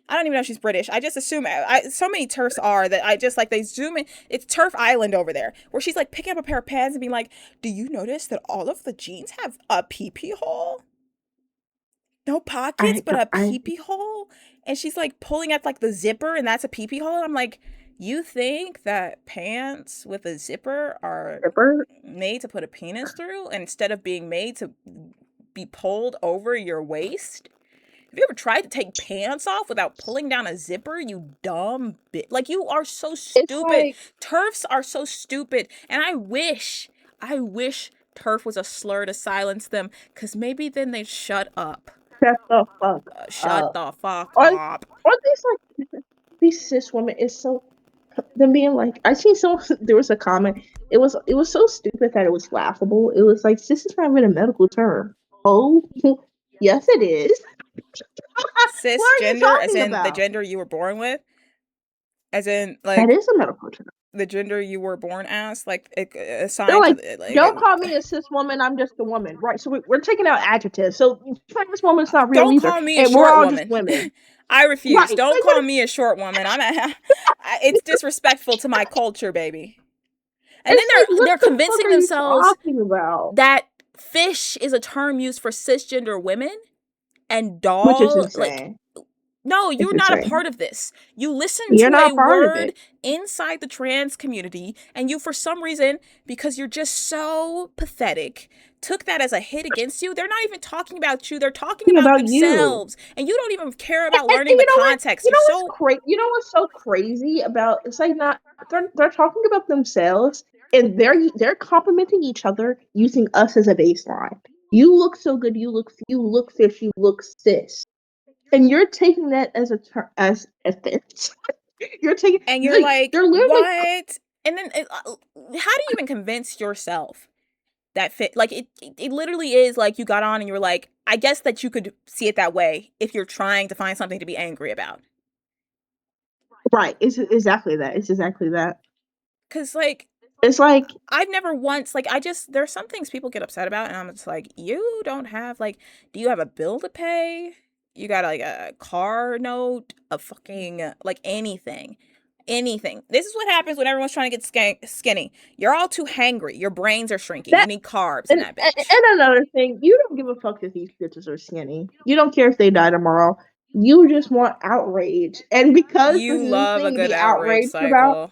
I don't even know if she's British. I just assume so many turfs are that I just like they zoom in. It's Turf Island over there where she's like picking up a pair of pants and being like, "Do you notice that all of the jeans have a pee-pee hole? No pockets, but a I pee-pee hole?" And she's like pulling at like the zipper, and that's a pee-pee hole. And I'm like, you think that pants with a zipper are Ripper. made to put a penis through instead of being made to be pulled over your waist? Have you ever tried to take pants off without pulling down a zipper, you dumb bitch? Like, you are so It's stupid. like TERFs are so stupid. And I wish TERF was a slur to silence them, because maybe then they'd shut up. Shut the fuck Shut up. the fuck Or up. these like these cis women is so them being like I seen so there was a comment. It was so stupid that it was laughable. It was like cis is not even a medical term. Oh yes it is. What are you Cisgender, as talking in the about? gender you were born with, as in That like is a medical term. the gender you were born as, like They're assigned to like, like. don't call me a cis woman. I'm just a woman, right? So we're taking out adjectives. So this woman's not real Don't either, call me a and we're short all just woman. women, I refuse. right? Don't Like call what? me a short woman. It's disrespectful to my culture, baby. And then It's like, what they're the fuck convincing are you themselves talking about? that fish is a term used for cisgender women and Which is doll, like, insane. no, It's you're not a insane. part of this. You listen You're to a not part of word it. inside the trans community, and you, for some reason, because you're just so pathetic, took that as a hit against you. They're not even talking about you. They're talking Think about about you. themselves. And you don't even care about And learning the you know what? context. You're so. You know what's so crazy about? It's like not they're talking about themselves, and they're complimenting each other using us as a baseline. You look so good. You look fish. You look cis. And you're taking that as a as offense. You're taking And you're like like, they're literally what? And then, how do you even convince yourself that fit? Like, it literally is like you got on and you were like, I guess that you could see it that way if you're trying to find something to be angry about. right. It's exactly that. It's exactly that. Because, like, It's like I've never once, like, there's some things people get upset about, and I'm just like, you don't have, like, do you have a bill to pay? You got, like, a car note? A fucking, like, anything. Anything. This is what happens when everyone's trying to get skinny. You're all too hangry. Your brains are shrinking. You that. need carbs in that bitch. And another thing, you don't give a fuck if these bitches are skinny. You don't care if they die tomorrow. You just want outrage, and because this You is a love a thing to good be outrage outraged about, cycle.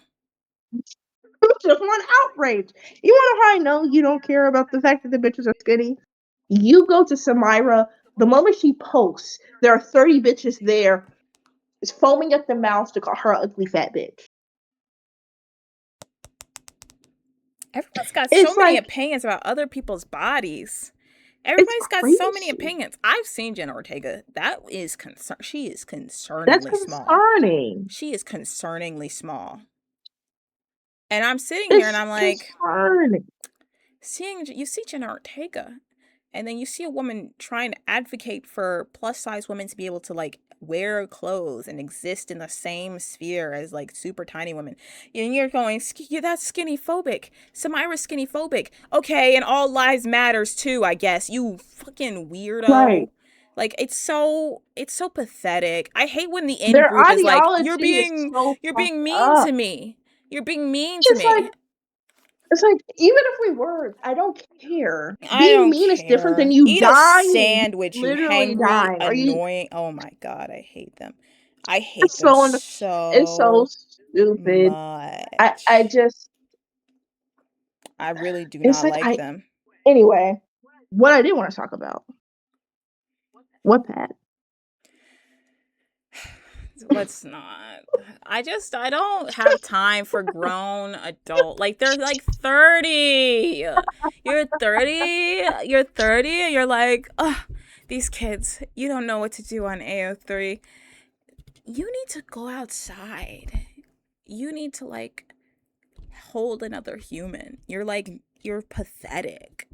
you just want outrage. You want to how I know you don't care about the fact that the bitches are skinny? You go to Samira. The moment she posts, there are 30 bitches there, is foaming at the mouth to call her ugly fat bitch. Everyone's got so It's many like opinions about other people's bodies. it's Everybody's got so many crazy. opinions. I've seen Jenna Ortega. That is concern. She is That's concerningly small. concerning. She is concerningly small. And I'm sitting here and It's I'm like, concerning. you see Jenna Ortega, and then you see a woman trying to advocate for plus size women to be able to like wear clothes and exist in the same sphere as like super tiny women. And you're going, yeah, that's skinny phobic. Samira's skinny phobic. Okay, and all lives matters too, I guess. You fucking Right. weirdo. Like it's so pathetic. I hate when the in Their group is like, ideology is so you're fucked being mean to up. me. You're being mean to Just like me. it's like even if we were, I don't care. I Being don't mean is different than care. you Eat a dying, sandwich, you literally hangry, dying. Are you? annoying. Oh my god, I hate them. I hate It's them so it's so so stupid. I much. just I really do it's not like like I them. anyway. What I did want to talk about what Pat. Let's not. I don't have time for grown adult. Like they're like 30. You're 30. You're 30 and you're like, "Oh, these kids, you don't know what to do on AO3. You need to go outside. You need to like hold another human. You're pathetic."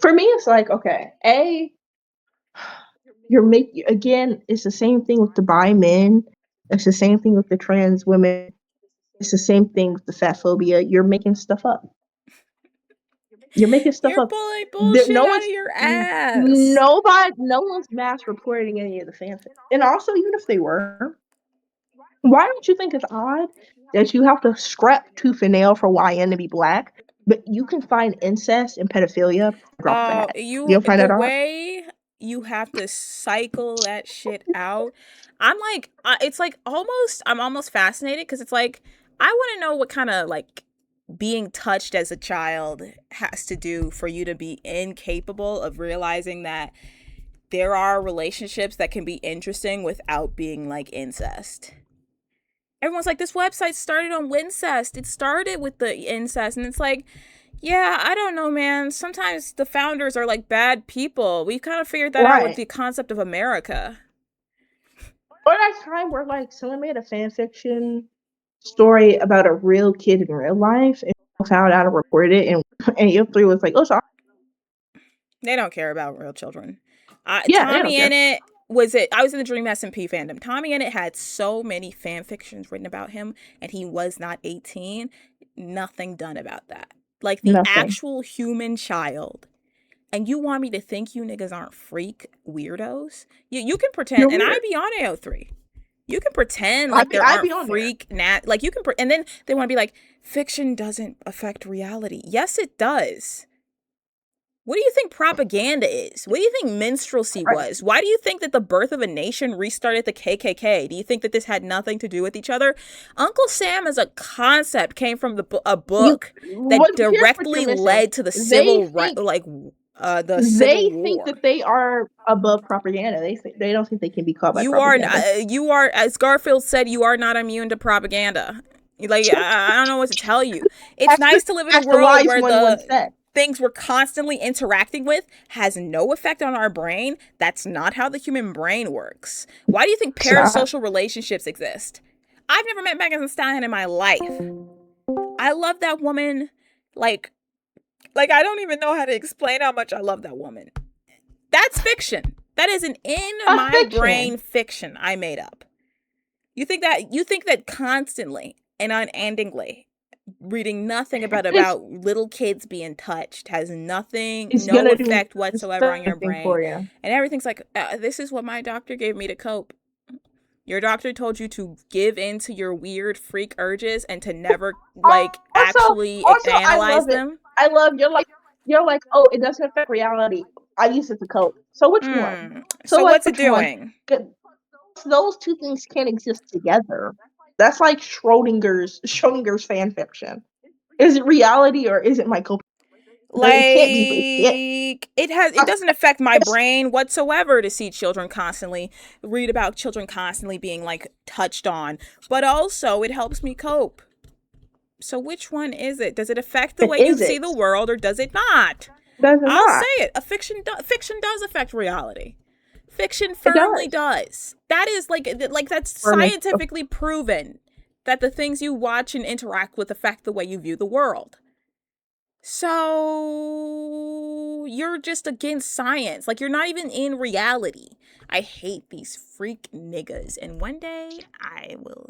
For me, it's like okay, you're making again. It's the same thing with the bi men. It's the same thing with the trans women. It's the same thing with the fat phobia. You're making stuff up. You're making stuff You're up. pulling There, bullshit no out one's of your ass. no one's mass reporting any of the fanfic. And also, even if they were, why don't you think it's odd that you have to scrap tooth and nail for YN to be black, but you can find incest and pedophilia drop of a hat? You don't find The that odd? way you have to cycle that shit out. I'm like, it's like I'm almost fascinated because it's like, I want to know what kind of like being touched as a child has to do for you to be incapable of realizing that there are relationships that can be interesting without being like incest. Everyone's like, this website started on Wincest. It started with the incest. And it's like, Yeah, I don't know, man. Sometimes the founders are like bad people. We've kind of figured that out with Right. the concept of America. Or that time where like someone made a fan fiction story about a real kid in real life and found out and reported it, and AO3 was like, "Oh, sorry." They don't care about real children. Yeah, they don't Tommy care. in it was it. I was in the Dream SMP fandom. Tommy in it had so many fan fictions written about him, and he was not 18. Nothing done about that. Like the Nothing. actual human child. And you want me to think you niggas aren't freak weirdos? You can pretend, You're and I weird. be on AO3. You can pretend like there I'd aren't be on there. freak like you can and then they want to be like fiction doesn't affect reality. Yes, it does. What do you think propaganda is? What do you think minstrelsy Right. was? Why do you think that the birth of a nation restarted the KKK? Do you think that this had nothing to do with each other? Uncle Sam as a concept came from a You book that what Here's what you're directly missing. led to the They civil right, think like the Civil War. that they are above propaganda. They don't think they can be caught by propaganda. You are, as Garfield said, you are not immune to propaganda. Like I don't know what to tell you. It's As nice to live in a the world wise where one once the said. things we're constantly interacting with has no effect on our brain. That's not how the human brain works. Why do you think It's not. parasocial relationships exist? I've never met Megan Thee Stallion in my life. I love that woman. Like, I don't even know how to explain how much I love that woman. That's fiction. That is an in A my fiction. brain fiction I made up. You think that constantly and unendingly reading nothing It's about little kids being touched has nothing, it's no gonna do effect whatsoever on your something brain, for you. and everything's like this is what my doctor gave me to cope. Your doctor told you to give in to your weird freak urges and to never like Also, actually I analyze love it. them. I love you're like, oh, it doesn't affect reality. I use it to cope. So which one? So So like what's it which one? doing? Good. Those two things can't exist together. That's like Schrodinger's fan fiction. Is it reality or is it my coping? It can't be. It can't. It doesn't affect my brain whatsoever to see children constantly read about children constantly being like touched on, but also it helps me cope. So which one is it? Does it affect the It way you is see it. the world or does it not? Does it I'll say not? it. Fiction does affect reality. Fiction It firmly does. does. That is like that's Or scientifically proven that the things you watch and interact with affect the way you view the world. So you're just against science. Like you're not even in reality. I hate these freak niggas. And one day I will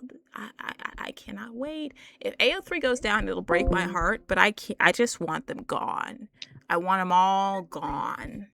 I cannot wait. If AO3 goes down, it'll break my heart, but I just want them gone. I want them all gone.